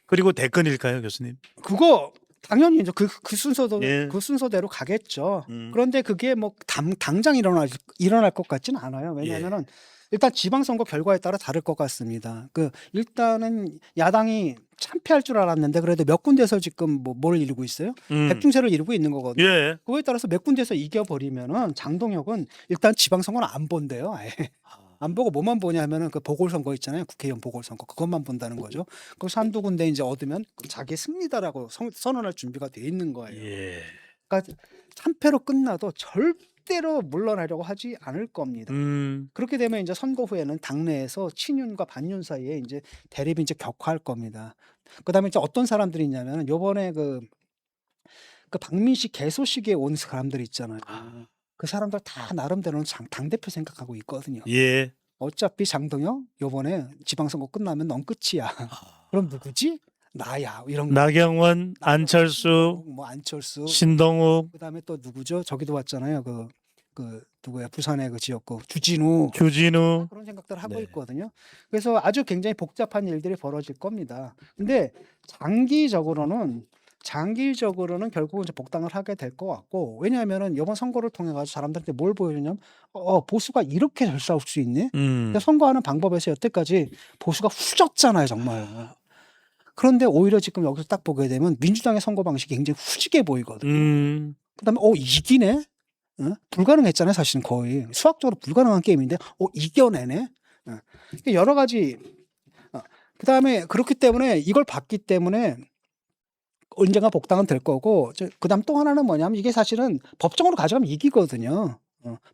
그리고 대권일까요, 교수님? 그거 당연히 이제 그 순서도 예. 그 순서대로 가겠죠. 그런데 그게 뭐 당장 일어날 것 같지는 않아요. 왜냐하면은 일단 지방선거 결과에 따라 다를 것 같습니다. 일단은 야당이 참패할 줄 알았는데 그래도 몇 군데서 지금 뭘 이루고 있어요? 백중세를 이루고 있는 거거든요. 예. 그거에 따라서 몇 군데서 이겨버리면은 장동혁은 일단 지방선거는 안 본대요. 아예. 안 보고 뭐만 보냐 하면은 그 보궐선거 있잖아요. 국회의원 보궐선거 그것만 본다는 거죠. 그래서 한두 군데 이제 얻으면 자기 승리다라고 선언할 준비가 돼 있는 거예요. 예. 그러니까 참패로 끝나도 절대로 물러나려고 하지 않을 겁니다. 그렇게 되면 이제 선거 후에는 당내에서 친윤과 반윤 사이에 이제 대립이 이제 격화할 겁니다. 그다음에 이제 어떤 사람들이 있냐면은 요번에 그 박민식 개소식에 온 사람들 있잖아요. 그 사람들 다 나름대로는 당대표 생각하고 있거든요. 예. 어차피 장동혁 요번에 지방선거 끝나면 넌 끝이야. 그럼 누구지? 나야. 이런 거. 나경원, 안철수, 뭐 안철수. 신동욱, 그다음에 또 누구죠? 저기도 왔잖아요. 그 누구야? 부산의 그 지역구 주진우. 그런 생각들을 하고 네. 있거든요. 그래서 아주 굉장히 복잡한 일들이 벌어질 겁니다. 근데 장기적으로는 결국은 이제 복당을 하게 될 것 같고 왜냐하면은 이번 선거를 통해 가지고 사람들한테 뭘 보여주냐면 보수가 이렇게 잘 싸울 수 있네. 근데 선거하는 방법에서 여태까지 보수가 후졌잖아요, 정말. 그런데 오히려 지금 여기서 딱 보게 되면 민주당의 선거 방식이 굉장히 후지게 보이거든요. 그다음에 이기네. 불가능했잖아요, 사실은 거의 수학적으로 불가능한 게임인데 이겨내네. 여러 가지. 그다음에 그렇기 때문에 이걸 봤기 때문에. 언젠가 복당은 될 거고 그다음 또 하나는 뭐냐면 이게 사실은 법정으로 가져가면 이기거든요.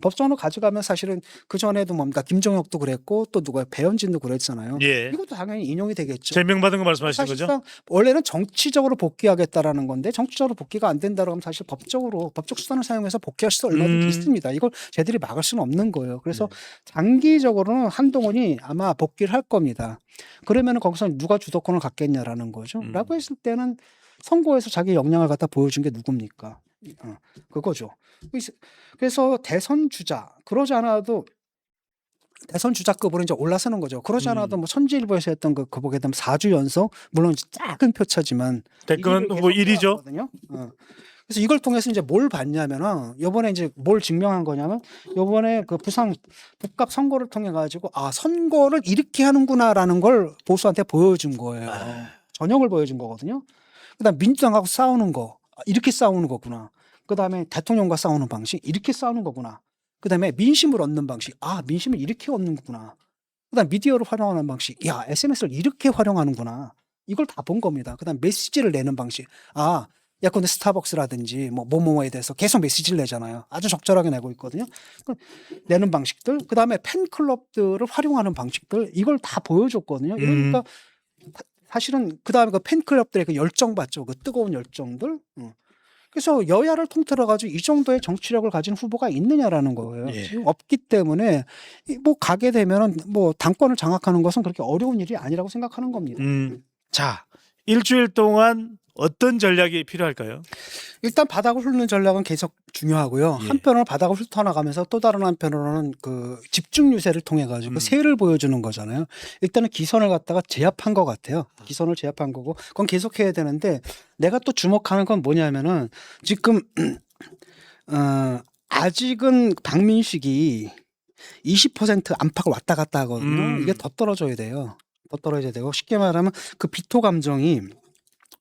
법정으로 가져가면 사실은 그 전에도 뭡니까 김정혁도 그랬고 또 누가 배현진도 그랬잖아요. 예. 이것도 당연히 인용이 되겠죠. 제명받은 거 말씀하시는 거죠? 사실상 원래는 정치적으로 복귀하겠다라는 건데 정치적으로 복귀가 안 된다고 하면 사실 법적 수단을 사용해서 복귀할 수도 얼마든지 있습니다. 이걸 쟤들이 막을 수는 없는 거예요. 그래서 장기적으로는 한동훈이 아마 복귀를 할 겁니다. 그러면 거기서 누가 주도권을 갖겠냐라는 거죠. 라고 했을 때는 선거에서 자기 역량을 갖다 보여준 게 누굽니까? 그거죠. 그래서 대선 주자 그러지 않아도 대선 주자급으로 이제 올라서는 거죠. 그러지 않아도 뭐 천지일보에서 했던 그 보게 되면 4주 연속 물론 작은 표차지만 대권 후보 1위죠. 그래서 이걸 통해서 이제 뭘 봤냐면은 요번에 이제 뭘 증명한 거냐면 요번에 그 부산 북갑 선거를 통해 가지고 선거를 이렇게 하는구나라는 걸 보수한테 보여준 거예요. 전형을 보여준 거거든요. 그다음 민주당하고 싸우는 거 이렇게 싸우는 거구나. 그다음에 대통령과 싸우는 방식 이렇게 싸우는 거구나. 그다음에 민심을 얻는 방식 민심을 이렇게 얻는 거구나. 그다음 미디어를 활용하는 방식 SNS를 이렇게 활용하는구나. 이걸 다 본 겁니다. 그다음 메시지를 내는 방식. 아, 예컨대 스타벅스라든지 뭐 뭐뭐에 대해서 계속 메시지를 내잖아요. 아주 적절하게 내고 있거든요. 내는 방식들, 그다음에 팬클럽들을 활용하는 방식들, 이걸 다 보여줬거든요. 이러니까 사실은 그다음에 그 팬클럽들의 그 열정 봤죠. 그 뜨거운 열정들. 그래서 여야를 통틀어 가지고 이 정도의 정치력을 가진 후보가 있느냐라는 거예요. 예. 지금 없기 때문에 뭐 가게 되면은 뭐 당권을 장악하는 것은 그렇게 어려운 일이 아니라고 생각하는 겁니다. 자, 일주일 동안 어떤 전략이 필요할까요? 일단 바닥을 훑는 전략은 계속 중요하고요. 예. 한편으로 바닥을 훑어나가면서 또 다른 한편으로는 그 집중 유세를 통해 가지고 세를 보여주는 거잖아요. 일단은 기선을 갖다가 제압한 것 같아요. 기선을 제압한 거고 그건 계속해야 되는데 내가 또 주목하는 건 뭐냐면은 지금 아직은 박민식이 20% 안팎을 왔다 갔다 하거든요. 이게 더 떨어져야 돼요. 더 떨어져야 되고 쉽게 말하면 그 비토 감정이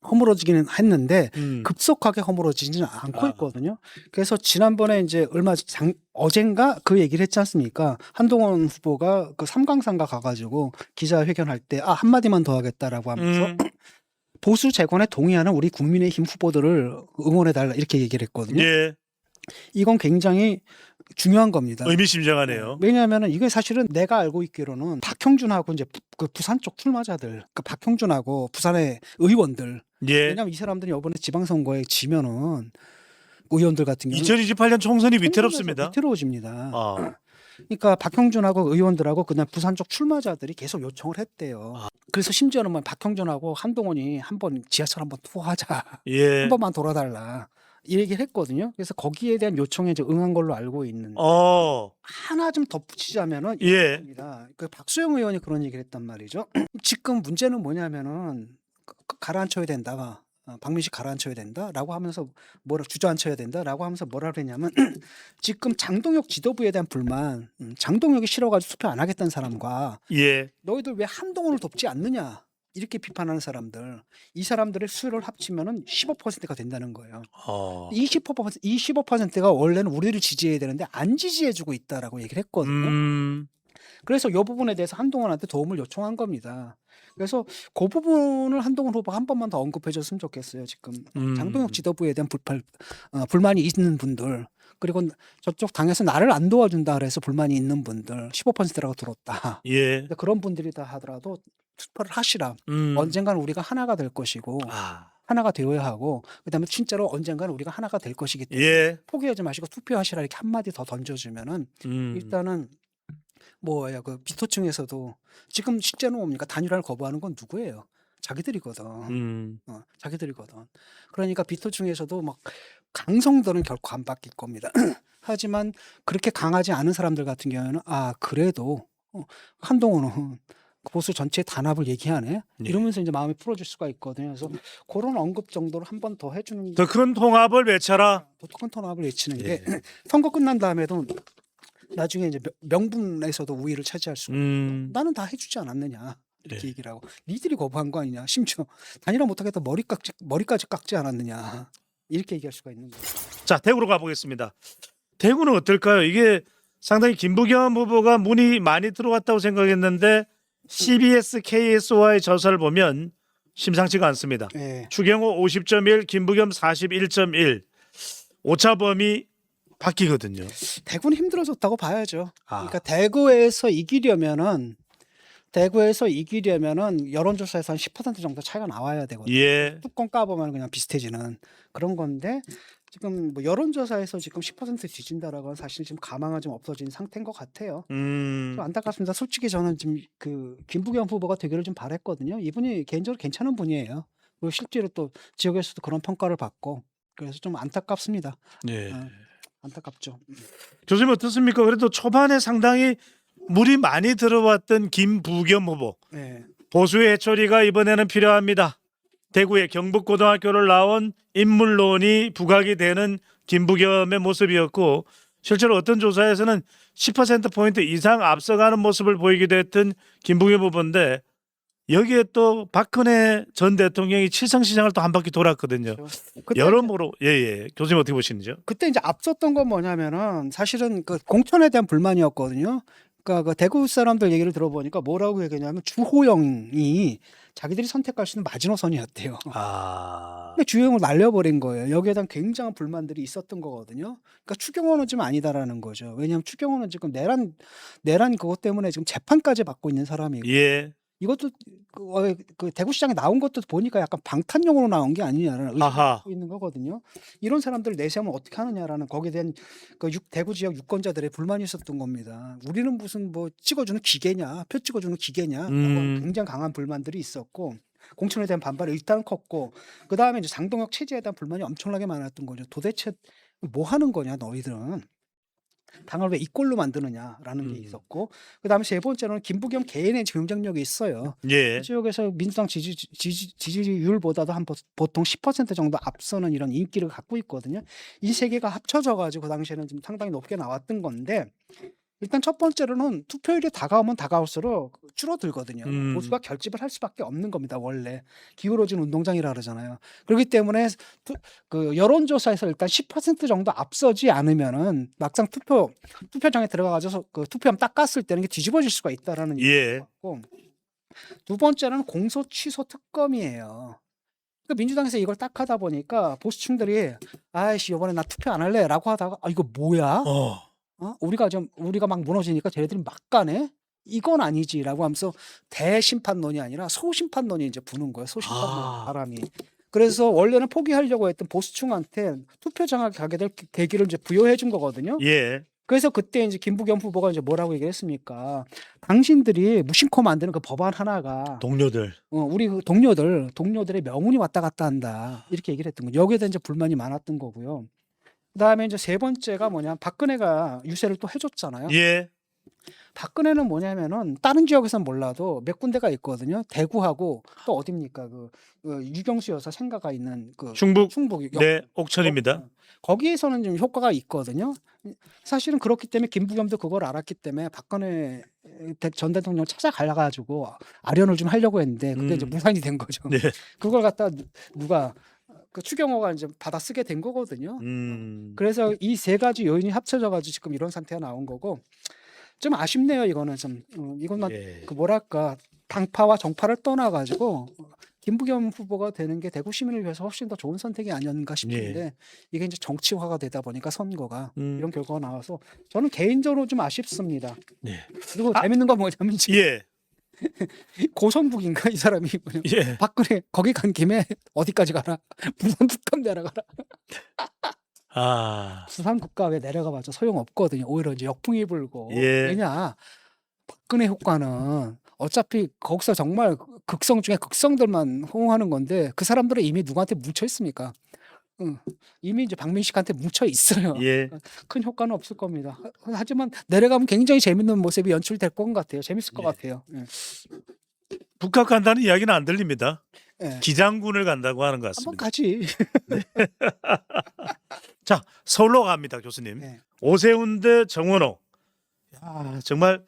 허물어지기는 했는데 급속하게 허물어지지는 않고 있거든요. 그래서 지난번에 이제 어젠가 그 얘기를 했지 않습니까? 한동훈 후보가 그 삼강산가 가가지고 기자회견할 때 한마디만 더 하겠다라고 하면서 보수 재건에 동의하는 우리 국민의힘 후보들을 응원해달라 이렇게 얘기를 했거든요. 예. 이건 굉장히 중요한 겁니다. 의미심장하네요. 왜냐하면 이게 사실은 내가 알고 있기로는 박형준하고 이제 그 부산 쪽 출마자들, 그 박형준하고 부산의 의원들. 예. 왜냐하면 이 사람들이 이번에 지방선거에 지면은 의원들 같은 경우는 2028년 총선이 위태롭습니다. 위태로워집니다. 아. 그러니까 박형준하고 의원들하고 그다음 부산 쪽 출마자들이 계속 요청을 했대요. 그래서 심지어는 뭐 박형준하고 한동훈이 한번 지하철 한번 투어하자. 예. 한 번만 돌아달라. 이 얘기를 했거든요. 그래서 거기에 대한 요청에 이제 응한 걸로 알고 있는데 하나 좀 덧붙이자면은 예. 이겁니다. 그 박수영 의원이 그런 얘기를 했단 말이죠. 지금 문제는 뭐냐면은 가라앉혀야 된다. 박민식 가라앉혀야 된다라고 하면서 주저앉혀야 된다라고 하면서 뭐라 그랬냐면 지금 장동혁 지도부에 대한 불만, 장동혁이 싫어가지고 투표 안 하겠다는 사람과 예. 너희들 왜 한동훈을 돕지 않느냐 이렇게 비판하는 사람들, 이 사람들의 수를 합치면은 15%가 된다는 거예요. 25%가 원래는 우리를 지지해야 되는데 안 지지해주고 있다라고 얘기를 했거든요. 그래서 이 부분에 대해서 한동훈한테 도움을 요청한 겁니다. 그래서 그 부분을 한동훈 후보가 한 번만 더 언급해줬으면 좋겠어요. 지금 장동혁 지도부에 대한 불만이 있는 분들, 그리고 저쪽 당에서 나를 안 도와준다 그래서 불만이 있는 분들 15%라고 들었다. 예. 그런 분들이다 하더라도 투표를 하시라. 언젠가는 우리가 하나가 될 것이고 하나가 되어야 하고 그다음에 진짜로 언젠가는 우리가 하나가 될 것이기 때문에 예. 포기하지 마시고 투표하시라 이렇게 한마디 더 던져주면은 일단은 그 비토층에서도 지금 실제는 뭡니까? 단일화를 거부하는 건 누구예요? 자기들이거든. 자기들이거든. 그러니까 비토층에서도 막 강성들은 결코 안 바뀔 겁니다. 하지만 그렇게 강하지 않은 사람들 같은 경우에는 그래도 한동훈은 보수 전체 단합을 얘기하네. 이러면서 이제 마음이 풀어질 수가 있거든요. 그래서 그런 언급 정도를 한 번 더 해주는 더 큰 통합을 외쳐라. 더 큰 통합을 외치는 게 선거 끝난 다음에도 나중에 이제 명분에서도 우위를 차지할 수가 있고 나는 다 해주지 않았느냐 이렇게 얘기를 하고 니들이 거부한 거 아니냐 심지어 단일화 못하겠다 머리까지 깎지 않았느냐 이렇게 얘기할 수가 있는 거예요. 자, 대구로 가보겠습니다. 대구는 어떨까요? 이게 상당히 김부겸 후보가 문이 많이 들어왔다고 생각했는데 CBS KS와의 저서를 보면 심상치가 않습니다. 네. 추경호 50.1, 김부겸 41.1. 오차범위 바뀌거든요. 대구는 힘들어졌다고 봐야죠. 그러니까 대구에서 이기려면은 여론조사에서 한 10% 정도 차이가 나와야 되거든요. 예. 뚜껑 까보면 그냥 비슷해지는 그런 건데 지금 뭐 여론조사에서 지금 10% 뒤진다라고 하면 사실 지금 가망은 좀 없어진 상태인 것 같아요. 좀 안타깝습니다. 솔직히 저는 지금 그 김부겸 후보가 되기를 좀 바랬거든요. 이분이 개인적으로 괜찮은 분이에요. 그리고 실제로 또 지역에서도 그런 평가를 받고 그래서 좀 안타깝습니다. 예. 안타깝죠. 교수님 어떻습니까? 그래도 초반에 상당히 물이 많이 들어왔던 김부겸 후보. 네. 보수의 해초리가 이번에는 필요합니다. 대구의 경북고등학교를 나온 인물론이 부각이 되는 김부겸의 모습이었고 실제로 어떤 조사에서는 10%포인트 이상 앞서가는 모습을 보이기도 했던 김부겸 후보인데 여기에 또 박근혜 전 대통령이 칠성시장을 또 한 바퀴 돌았거든요. 여러모로 교수님 어떻게 보시는지요? 그때 이제 앞섰던 건 뭐냐면은 사실은 그 공천에 대한 불만이었거든요. 그러니까 그 대구 사람들 얘기를 들어보니까 뭐라고 얘기하냐면 주호영이 자기들이 선택할 수 있는 마지노선이었대요. 아. 근데 주호영을 날려버린 거예요. 여기에 대한 굉장한 불만들이 있었던 거거든요. 그러니까 추경호는 좀 아니다라는 거죠. 왜냐하면 추경호는 지금 내란 그것 때문에 지금 재판까지 받고 있는 사람이고 예. 이것도 그 대구시장에 나온 것도 보니까 약간 방탄용으로 나온 게 아니냐라는 의심을 하하. 갖고 있는 거거든요. 이런 사람들을 내세우면 어떻게 하느냐라는 거기에 대한 그 대구 지역 유권자들의 불만이 있었던 겁니다. 우리는 무슨 뭐 찍어주는 기계냐, 표 찍어주는 기계냐라고 하는 굉장히 강한 불만들이 있었고 공천에 대한 반발이 일단 컸고 그 다음에 이제 장동혁 체제에 대한 불만이 엄청나게 많았던 거죠. 도대체 뭐 하는 거냐 너희들은. 당을 왜 이꼴로 만드느냐라는 게 있었고 그다음에 세 번째로는 김부겸 개인의 경쟁력이 있어요. 예. 이 지역에서 민주당 지지율보다도 한 보통 10% 정도 앞서는 이런 인기를 갖고 있거든요. 이 세 개가 합쳐져 가지고 그 당시에는 좀 상당히 높게 나왔던 건데 일단 첫 번째로는 투표율이 다가오면 다가올수록 줄어들거든요. 보수가 결집을 할 수밖에 없는 겁니다. 원래 기울어진 운동장이라 그러잖아요. 그렇기 때문에 그 여론조사에서 일단 10% 정도 앞서지 않으면은 막상 투표장에 들어가가지고 그 투표함 딱 깠을 때는 이게 뒤집어질 수가 있다라는 예. 얘기가 같고 두 번째는 공소 취소 특검이에요. 그러니까 민주당에서 이걸 딱 하다 보니까 보수층들이 아이씨 이번에 나 투표 안 할래라고 하다가 아 이거 뭐야? 우리가 막 무너지니까 쟤네들이 막 가네? 이건 아니지라고 하면서 대심판론이 아니라 소심판론이 이제 부는 거예요. 소심판론 바람이. 그래서 원래는 포기하려고 했던 보수층한테 투표장에 가게 될 계기를 이제 부여해 준 거거든요. 예. 그래서 그때 이제 김부겸 후보가 이제 뭐라고 얘기를 했습니까? 당신들이 무심코 만드는 그 법안 하나가 동료들. 우리 그 동료들의 명운이 왔다 갔다 한다. 이렇게 얘기를 했던 거죠. 여기에 대한 이제 불만이 많았던 거고요. 그다음에 이제 세 번째가 뭐냐 박근혜가 유세를 또 해줬잖아요. 예. 박근혜는 뭐냐면은 다른 지역에서는 몰라도 몇 군데가 있거든요. 대구하고 또 어딥니까 그 유경수 여사 생가가 있는 그 충북. 충북 네, 옥천입니다. 거기에서는 좀 효과가 있거든요. 사실은 그렇기 때문에 김부겸도 그걸 알았기 때문에 박근혜 전 대통령 찾아가가지고 아련을 좀 하려고 했는데 그게 이제 무산이 된 거죠. 네. 그걸 갖다 누가 그 추경호가 이제 받아 쓰게 된 거거든요. 그래서 이 세 가지 요인이 합쳐져 가지고 지금 이런 상태가 나온 거고 좀 아쉽네요. 이거는 좀 이것만 예. 그 뭐랄까 당파와 정파를 떠나 가지고 김부겸 후보가 되는 게 대구 시민을 위해서 훨씬 더 좋은 선택이 아니었는가 싶은데 이게 이제 정치화가 되다 보니까 선거가 이런 결과가 나와서 저는 개인적으로 좀 아쉽습니다. 예. 그리고 재밌는 건 뭐냐면 지금 예. 고성북인가 이 사람이 예. 박근혜 거기 간 김에 어디까지 가라 부산 북한 내려가라. 아. 부산 국가에 내려가봤자 소용없거든요. 오히려 이제 역풍이 불고 예. 왜냐 박근혜 효과는 어차피 거기서 정말 극성 중에 극성들만 호응하는 건데 그 사람들은 이미 누구한테 뭉쳐 있습니까? 이미 이제 박민식한테 뭉쳐 있어요. 예. 큰 효과는 없을 겁니다. 하지만 내려가면 굉장히 재밌는 모습이 연출될 것 같아요. 재밌을 것 예. 같아요. 예. 북한 간다는 이야기는 안 들립니다. 예. 기장군을 간다고 하는 것 한번 같습니다. 가지. 자, 서울로 갑니다, 교수님. 예. 오세훈 대 정원호. 야, 정말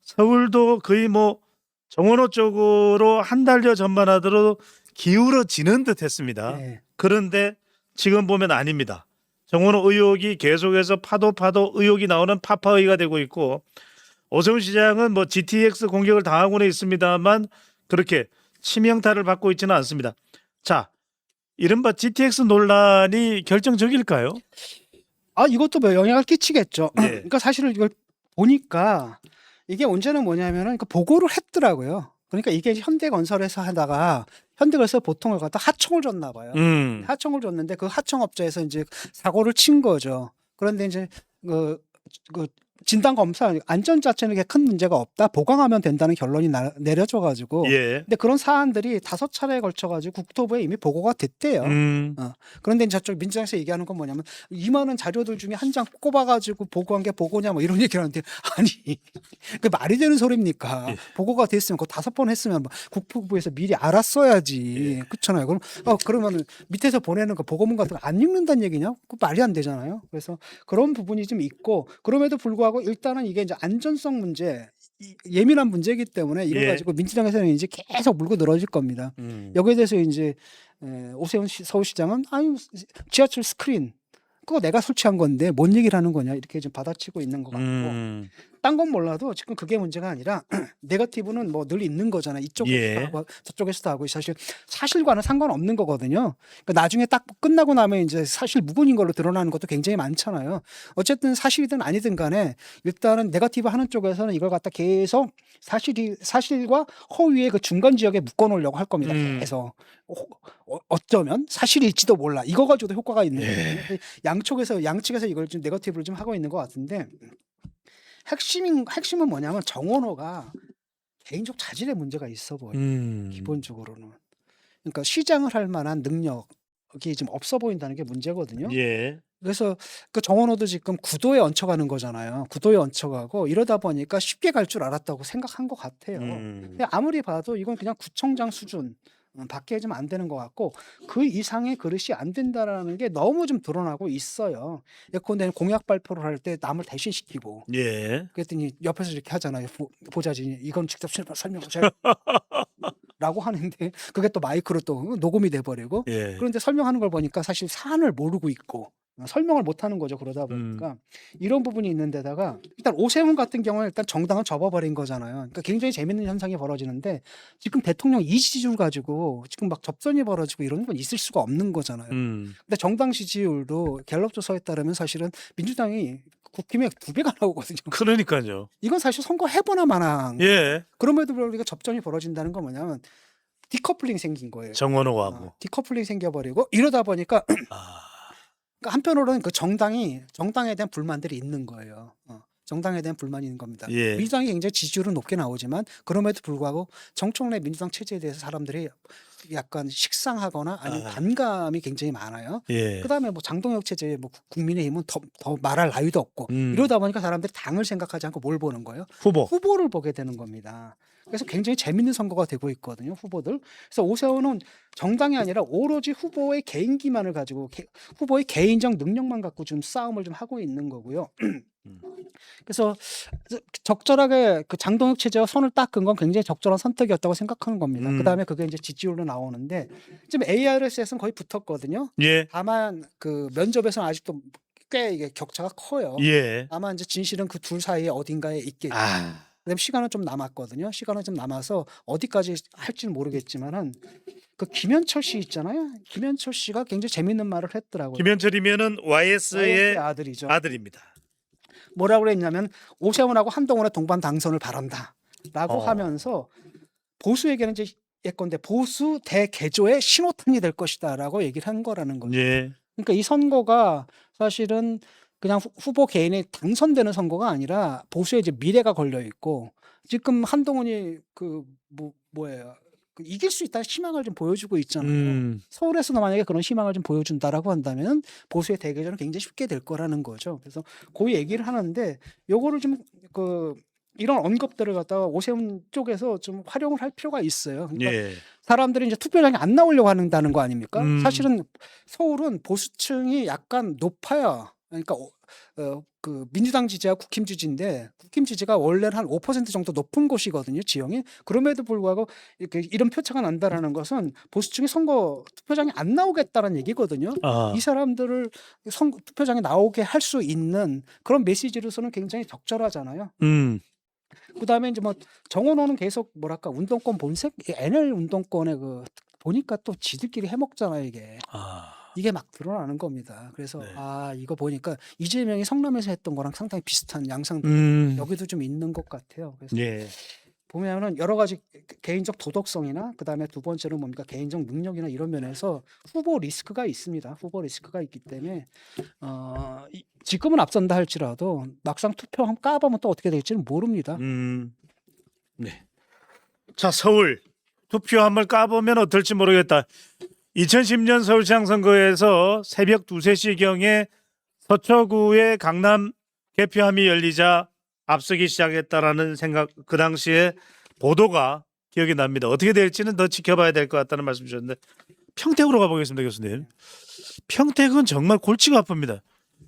서울도 거의 뭐 정원호 쪽으로 한 달여 전만 하더라도 기울어지는 듯 했습니다. 예. 그런데 지금 보면 아닙니다. 정원호 의혹이 계속해서 파도 의혹이 나오는 파파의가 되고 있고 오세훈 시장은 뭐 GTX 공격을 당하고는 있습니다만 그렇게 치명타를 받고 있지는 않습니다. 자, 이른바 GTX 논란이 결정적일까요? 아 이것도 뭐 영향을 끼치겠죠. 네. 그러니까 사실은 이걸 보니까 이게 문제는 뭐냐면은 그러니까 보고를 했더라고요. 그러니까 이게 현대건설에서 하다가 현대건설 보통을 갖다 하청을 줬나 봐요. 하청을 줬는데 그 하청업자에서 이제 사고를 친 거죠. 그런데 이제 그 진단 검사 안전 자체는 그렇게 큰 문제가 없다. 보강하면 된다는 결론이 내려져 가지고. 예. 근데 그런 사안들이 5차례에 걸쳐 가지고 국토부에 이미 보고가 됐대요. 그런데 이제 저쪽 민주당에서 얘기하는 건 뭐냐면 이 많은 자료들 중에 한 장 꼽아 가지고 보고한 게 보고냐 뭐 이런 얘기를 하는데 아니 그 말이 되는 소리입니까? 예. 보고가 됐으면 그 5번 했으면 뭐 국토부에서 미리 알았어야지. 그렇잖아요. 그럼 그러면 밑에서 보내는 거 보고문 같은 거 안 읽는다는 얘기냐? 그 말이 안 되잖아요. 그래서 그런 부분이 좀 있고 그럼에도 불구하고 일단은 이게 이제 안전성 문제 예민한 문제이기 때문에 이거 예. 가지고 민주당에서는 이제 계속 물고 늘어질 겁니다. 여기에 대해서 이제 오세훈 서울시장은 아유 지하철 스크린 그거 내가 설치한 건데 뭔 얘기를 하는 거냐 이렇게 좀 받아치고 있는 것 같고 딴 건 몰라도 지금 그게 문제가 아니라 네거티브는 뭐 늘 있는 거잖아요. 이쪽에서도 예. 하고 저쪽에서도 하고 사실 사실과는 상관없는 거거든요. 그러니까 나중에 딱 끝나고 나면 이제 사실 무근인 걸로 드러나는 것도 굉장히 많잖아요. 어쨌든 사실이든 아니든 간에 일단은 네거티브 하는 쪽에서는 이걸 갖다 계속 사실과 허위의 그 중간 지역에 묶어 놓으려고 할 겁니다. 계속 어쩌면 사실일지도 몰라. 이거 가지고도 효과가 있는 예. 거거든요. 양측에서 이걸 좀 네거티브를 좀 하고 있는 것 같은데 핵심은 뭐냐면 정원호가 개인적 자질의 문제가 있어 보여요. 기본적으로는. 그러니까 시장을 할 만한 능력이 좀 없어 보인다는 게 문제거든요. 예. 그래서 그 정원호도 지금 구도에 얹혀가는 거잖아요. 구도에 얹혀가고 이러다 보니까 쉽게 갈 줄 알았다고 생각한 것 같아요. 근데 아무리 봐도 이건 그냥 구청장 수준 밖에 좀 안 되는 것 같고 그 이상의 그릇이 안 된다라는 게 너무 좀 드러나고 있어요. 예컨대 공약 발표를 할 때 남을 대신시키고 예. 그랬더니 옆에서 이렇게 하잖아요. 보좌진이 이건 직접 설명하셔야 라고 하는데 그게 또 마이크로 또 녹음이 돼버리고 예. 그런데 설명하는 걸 보니까 사실 사안을 모르고 있고 설명을 못하는 거죠. 그러다 보니까 이런 부분이 있는 데다가 일단 오세훈 같은 경우는 일단 정당을 접어버린 거잖아요. 그러니까 굉장히 재밌는 현상이 벌어지는데 지금 대통령 이 지지율 가지고 지금 막 접전이 벌어지고 이런 건 있을 수가 없는 거잖아요. 근데 정당 지지율도 갤럽 조사에 따르면 사실은 민주당이 국힘에 2배가 나오거든요. 그러니까요. 이건 사실 선거 해보나 마나 예. 그럼에도 불구하고 접전이 벌어진다는 건 뭐냐면 디커플링 생긴 거예요. 정원호하고. 디커플링 생겨버리고 이러다 보니까 아. 그러니까 한편으로는 그 정당에 대한 불만들이 있는 거예요. 정당에 대한 불만이 있는 겁니다. 예. 민주당이 굉장히 지지율은 높게 나오지만 그럼에도 불구하고 정청래 민주당 체제에 대해서 사람들이 약간 식상하거나 아니면 반감이 굉장히 많아요. 예. 그다음에 뭐 장동혁 체제, 뭐 국민의힘은 더 말할 나위도 없고 이러다 보니까 사람들이 당을 생각하지 않고 뭘 보는 거예요? 후보를 보게 되는 겁니다. 그래서 굉장히 재밌는 선거가 되고 있거든요. 후보들. 그래서 오세훈은 정당이 아니라 오로지 후보의 개인기만을 가지고 후보의 개인적 능력만 갖고 좀 싸움을 좀 하고 있는 거고요. 그래서 적절하게 그 장동혁 체제와 손을 딱 끈 건 굉장히 적절한 선택이었다고 생각하는 겁니다. 그다음에 그게 이제 지지율로 나오는데 지금 ARS에서는 거의 붙었거든요. 예. 다만 그 면접에서는 아직도 꽤 이게 격차가 커요. 예. 아마 이제 진실은 그 둘 사이에 어딘가에 있겠죠. 그다음에 시간은 좀 남았거든요. 시간은 좀 남아서 어디까지 할지는 모르겠지만은 그 김현철 씨 있잖아요. 김현철 씨가 굉장히 재밌는 말을 했더라고요. 김현철이면은 YS의 아들이죠. 아들입니다. 뭐라고 그랬냐면 오세훈하고 한동훈의 동반 당선을 바란다라고 하면서 보수에게는 이제 예컨대 보수 대개조의 신호탄이 될 것이다라고 얘기를 한 거라는 거죠. 예. 그러니까 이 선거가 사실은 그냥 후보 개인이 당선되는 선거가 아니라 보수의 이제 미래가 걸려 있고 지금 한동훈이 뭐예요? 이길 수 있다는 희망을 좀 보여주고 있잖아요. 서울에서도 만약에 그런 희망을 좀 보여준다라고 한다면 보수의 대개조는 굉장히 쉽게 될 거라는 거죠. 그래서 그 얘기를 하는데 요거를 좀 이런 언급들을 갖다가 오세훈 쪽에서 좀 활용을 할 필요가 있어요. 그러니까 예. 사람들이 이제 투표장에 안 나오려고 한다는 거 아닙니까? 사실은 서울은 보수층이 약간 높아요. 그러니까 그 민주당 지지와 국힘 지지인데 국힘 지지가 원래는 한 5% 정도 높은 곳이거든요, 지형이. 그럼에도 불구하고 이런 표차가 난다라는 것은 보수층이 선거 투표장에 안 나오겠다는 얘기거든요. 이 사람들을 투표장에 나오게 할 수 있는 그런 메시지로서는 굉장히 적절하잖아요. 그다음에 이제 뭐 정원호는 계속 뭐랄까 운동권 본색, NL 운동권의 보니까 또 지들끼리 해먹잖아요, 이게. 이게 막 드러나는 겁니다. 그래서 이거 보니까 이재명이 성남에서 했던 거랑 상당히 비슷한 양상들이 여기도 좀 있는 것 같아요. 그래서 보면은 여러 가지 개인적 도덕성이나 그다음에 두 번째로 뭡니까 개인적 능력이나 이런 면에서 후보 리스크가 있습니다. 후보 리스크가 있기 때문에 지금은 앞선다 할지라도 막상 투표하면 까보면 또 어떻게 될지는 모릅니다. 네. 자, 서울 투표함을 까보면 어떨지 모르겠다. 2010년 서울시장 선거에서 새벽 2, 3시경에 서초구의 강남 개표함이 열리자 앞서기 시작했다라는 생각, 그 당시에 보도가 기억이 납니다. 어떻게 될지는 더 지켜봐야 될 것 같다는 말씀 주셨는데 평택으로 가보겠습니다, 교수님. 평택은 정말 골치가 아픕니다.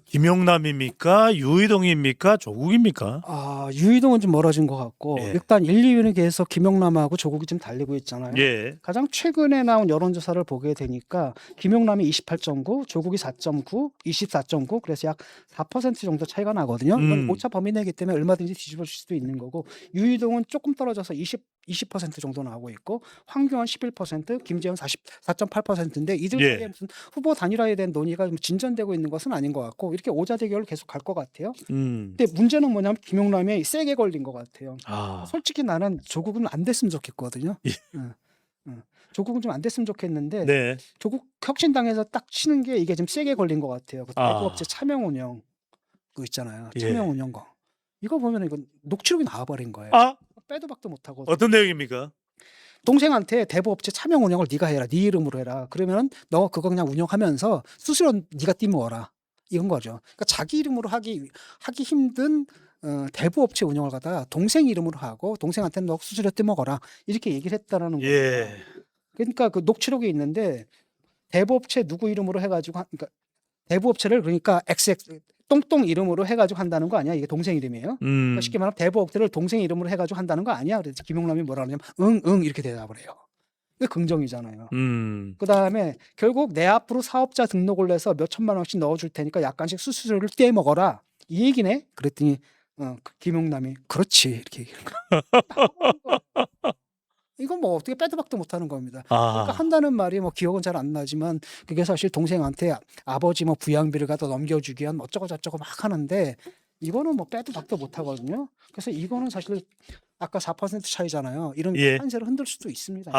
김용남입니까? 유이동입니까? 조국입니까? 유이동은 좀 멀어진 것 같고 예. 일단 1, 2위는 계속 김용남하고 조국이 좀 달리고 있잖아요. 예. 가장 최근에 나온 여론조사를 보게 되니까 김용남이 28.9, 조국이 4.9, 24.9 그래서 약 4% 정도 차이가 나거든요. 이건 오차 범위 내기 때문에 얼마든지 뒤집어질 수도 있는 거고 유이동은 조금 떨어져서 20% 정도 나오고 있고 황교안 11%, 김재원 44.8%인데 이들 예. 사이에 무슨 후보 단일화에 대한 논의가 진전되고 있는 것은 아닌 것 같고 이렇게 오자 대결을 계속 갈 것 같아요. 근데 문제는 뭐냐면 김용남이 세게 걸린 것 같아요. 솔직히 나는 조국은 안 됐으면 좋겠거든요. 예. 조국은 좀 안 됐으면 좋겠는데 네. 조국 혁신당에서 딱 치는 게 이게 좀 세게 걸린 것 같아요. 그 아. 대부업체 차명 운영 그 있잖아요. 예. 차명 운영 거. 이거 보면 이건 녹취록이 나와버린 거예요. 빼도 박도 못하고 어떤 내용입니까? 동생한테 대부업체 차명 운영을 네가 해라, 네 이름으로 해라. 그러면 너 그거 그냥 운영하면서 수수료 네가 띠모어라. 이건 거죠. 그러니까 자기 이름으로 하기 힘든 대부업체 운영을 갖다가 동생 이름으로 하고 동생한테는 너 수수료 떼먹어라 이렇게 얘기를 했다라는 거예요. 예. 그러니까 그 녹취록이 있는데 대부업체 누구 이름으로 해가지고 그러니까 대부업체를 그러니까 XX 똥똥 이름으로 해가지고 한다는 거 아니야? 이게 동생 이름이에요. 그러니까 쉽게 말하면 대부업체를 동생 이름으로 해가지고 한다는 거 아니야? 그래서 김용남이 뭐라 그러냐면 응 이렇게 대답을 해요. 이게 긍정이잖아요. 그다음에 결국 내 앞으로 사업자 등록을 해서 몇 천만 원씩 넣어줄 테니까 약간씩 수수료를 떼먹어라 이 얘기네. 그랬더니 그 김용남이 그렇지 이렇게 얘기하는 거야. 이건 뭐 어떻게 빼도 박도 못하는 겁니다. 그러니까 한다는 말이 뭐 기억은 잘 안 나지만 그게 사실 동생한테 아버지 뭐 부양비를 갖다 넘겨주기 위한 어쩌고 저쩌고 막 하는데 이거는 뭐 빼도 박도 못하거든요. 그래서 이거는 사실 아까 4% 차이잖아요. 이런 예. 판세를 흔들 수도 있습니다.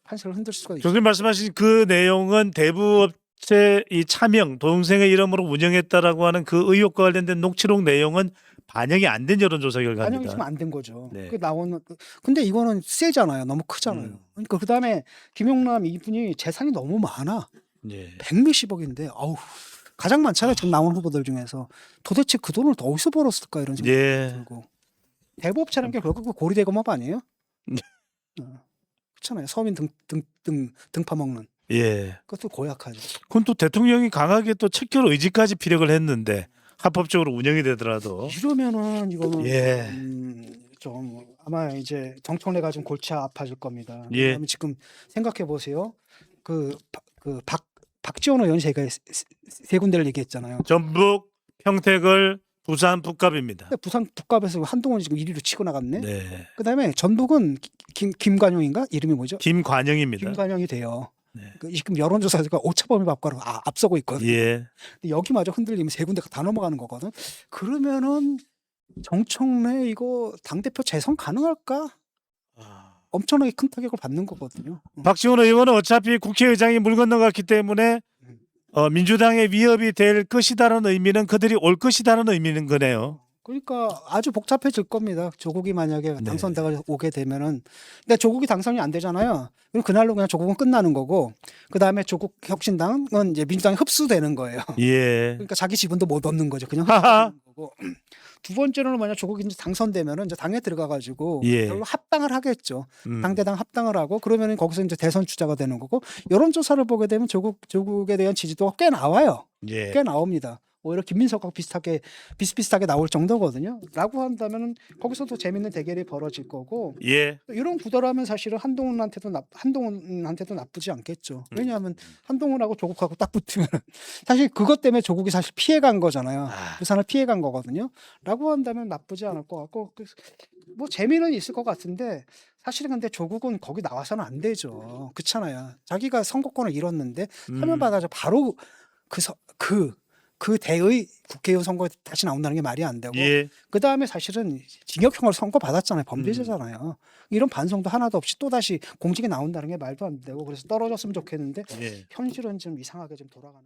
판세를 흔들 수가 있어요. 교수님 말씀하신 그 내용은 대부업체 이 차명 동생의 이름으로 운영했다라고 하는 그 의혹과 관련된 녹취록 내용은 반영이 안 된 여론조사 반영이 결과입니다. 지금 안 된 거죠. 네. 그 나오는 근데 이거는 세잖아요. 너무 크잖아요. 그러니까 그다음에 김용남 이분이 재산이 너무 많아. 예. 100몇십억인데 아우 가장 많잖아요. 지금 나온 후보들 중에서 도대체 그 돈을 어디서 벌었을까 이런 생각이 예. 들고 대부업체라는 게 결국 그 고리대금업 아니에요? 그렇잖아요. 서민 등 파먹는 예. 그것도 고약하죠. 그건 또 대통령이 강하게 또 척결 의지까지 피력을 했는데 합법적으로 운영이 되더라도 이러면은 이거는 예. 좀 아마 이제 정청래가 좀 골치 아파질 겁니다. 예. 왜냐하면 지금 생각해 보세요. 박지원 의원 제가 세 군데를 얘기했잖아요. 전북, 평택을, 부산, 북갑입니다. 근데 부산 북갑에서 한동훈이 지금 1위로 치고 나갔네. 네. 그다음에 전북은 김관용인가 이름이 뭐죠? 김관영입니다. 김관용이 돼요. 네. 지금 여론조사가 오차범위 밖으로 앞서고 있거든요. 예. 근데 여기마저 흔들리면 세 군데가 다 넘어가는 거거든. 그러면은 정청래 이거 당대표 재선 가능할까? 엄청나게 큰 타격을 받는 거거든요. 박지원 의원은 어차피 국회의장이 물 건너갔기 때문에 민주당의 위협이 될 것이다라는 의미는 그들이 올 것이다라는 의미는 거네요. 그러니까 아주 복잡해질 겁니다. 조국이 만약에 네. 당선되가 오게 되면은, 근데 조국이 당선이 안 되잖아요. 그럼 그날로 그냥 조국은 끝나는 거고, 그 다음에 조국 혁신당은 이제 민주당이 흡수되는 거예요. 예. 그러니까 자기 지분도 못 얻는 거죠. 그냥 하하. 흡수되는 거고. 두 번째로는 만약 조국이 이제 당선되면은 이제 당에 들어가가지고 예. 결국 합당을 하겠죠. 당대당 합당을 하고 그러면은 거기서 이제 대선 주자가 되는 거고 여론조사를 보게 되면 조국에 대한 지지도가 꽤 나와요. 예. 꽤 나옵니다. 오히려 김민석하고 비슷비슷하게 나올 정도거든요. 라고 한다면 거기서도 재밌는 대결이 벌어질 거고 예. 이런 구도라면 사실은 한동훈한테도 나쁘지 않겠죠. 왜냐하면 한동훈하고 조국하고 딱 붙으면 사실 그것 때문에 조국이 사실 피해간 거잖아요. 부산을 피해간 거거든요. 라고 한다면 나쁘지 않을 것 같고 뭐 재미는 있을 것 같은데 사실은 근데 조국은 거기 나와서는 안 되죠. 그렇잖아요. 자기가 선거권을 잃었는데 사면 받아서 바로 그 대의 국회의원 선거에 다시 나온다는 게 말이 안 되고 예. 그 다음에 사실은 징역형을 선고받았잖아요. 범죄자잖아요. 이런 반성도 하나도 없이 또다시 공직에 나온다는 게 말도 안 되고 그래서 떨어졌으면 좋겠는데 예. 현실은 좀 이상하게 좀 돌아가는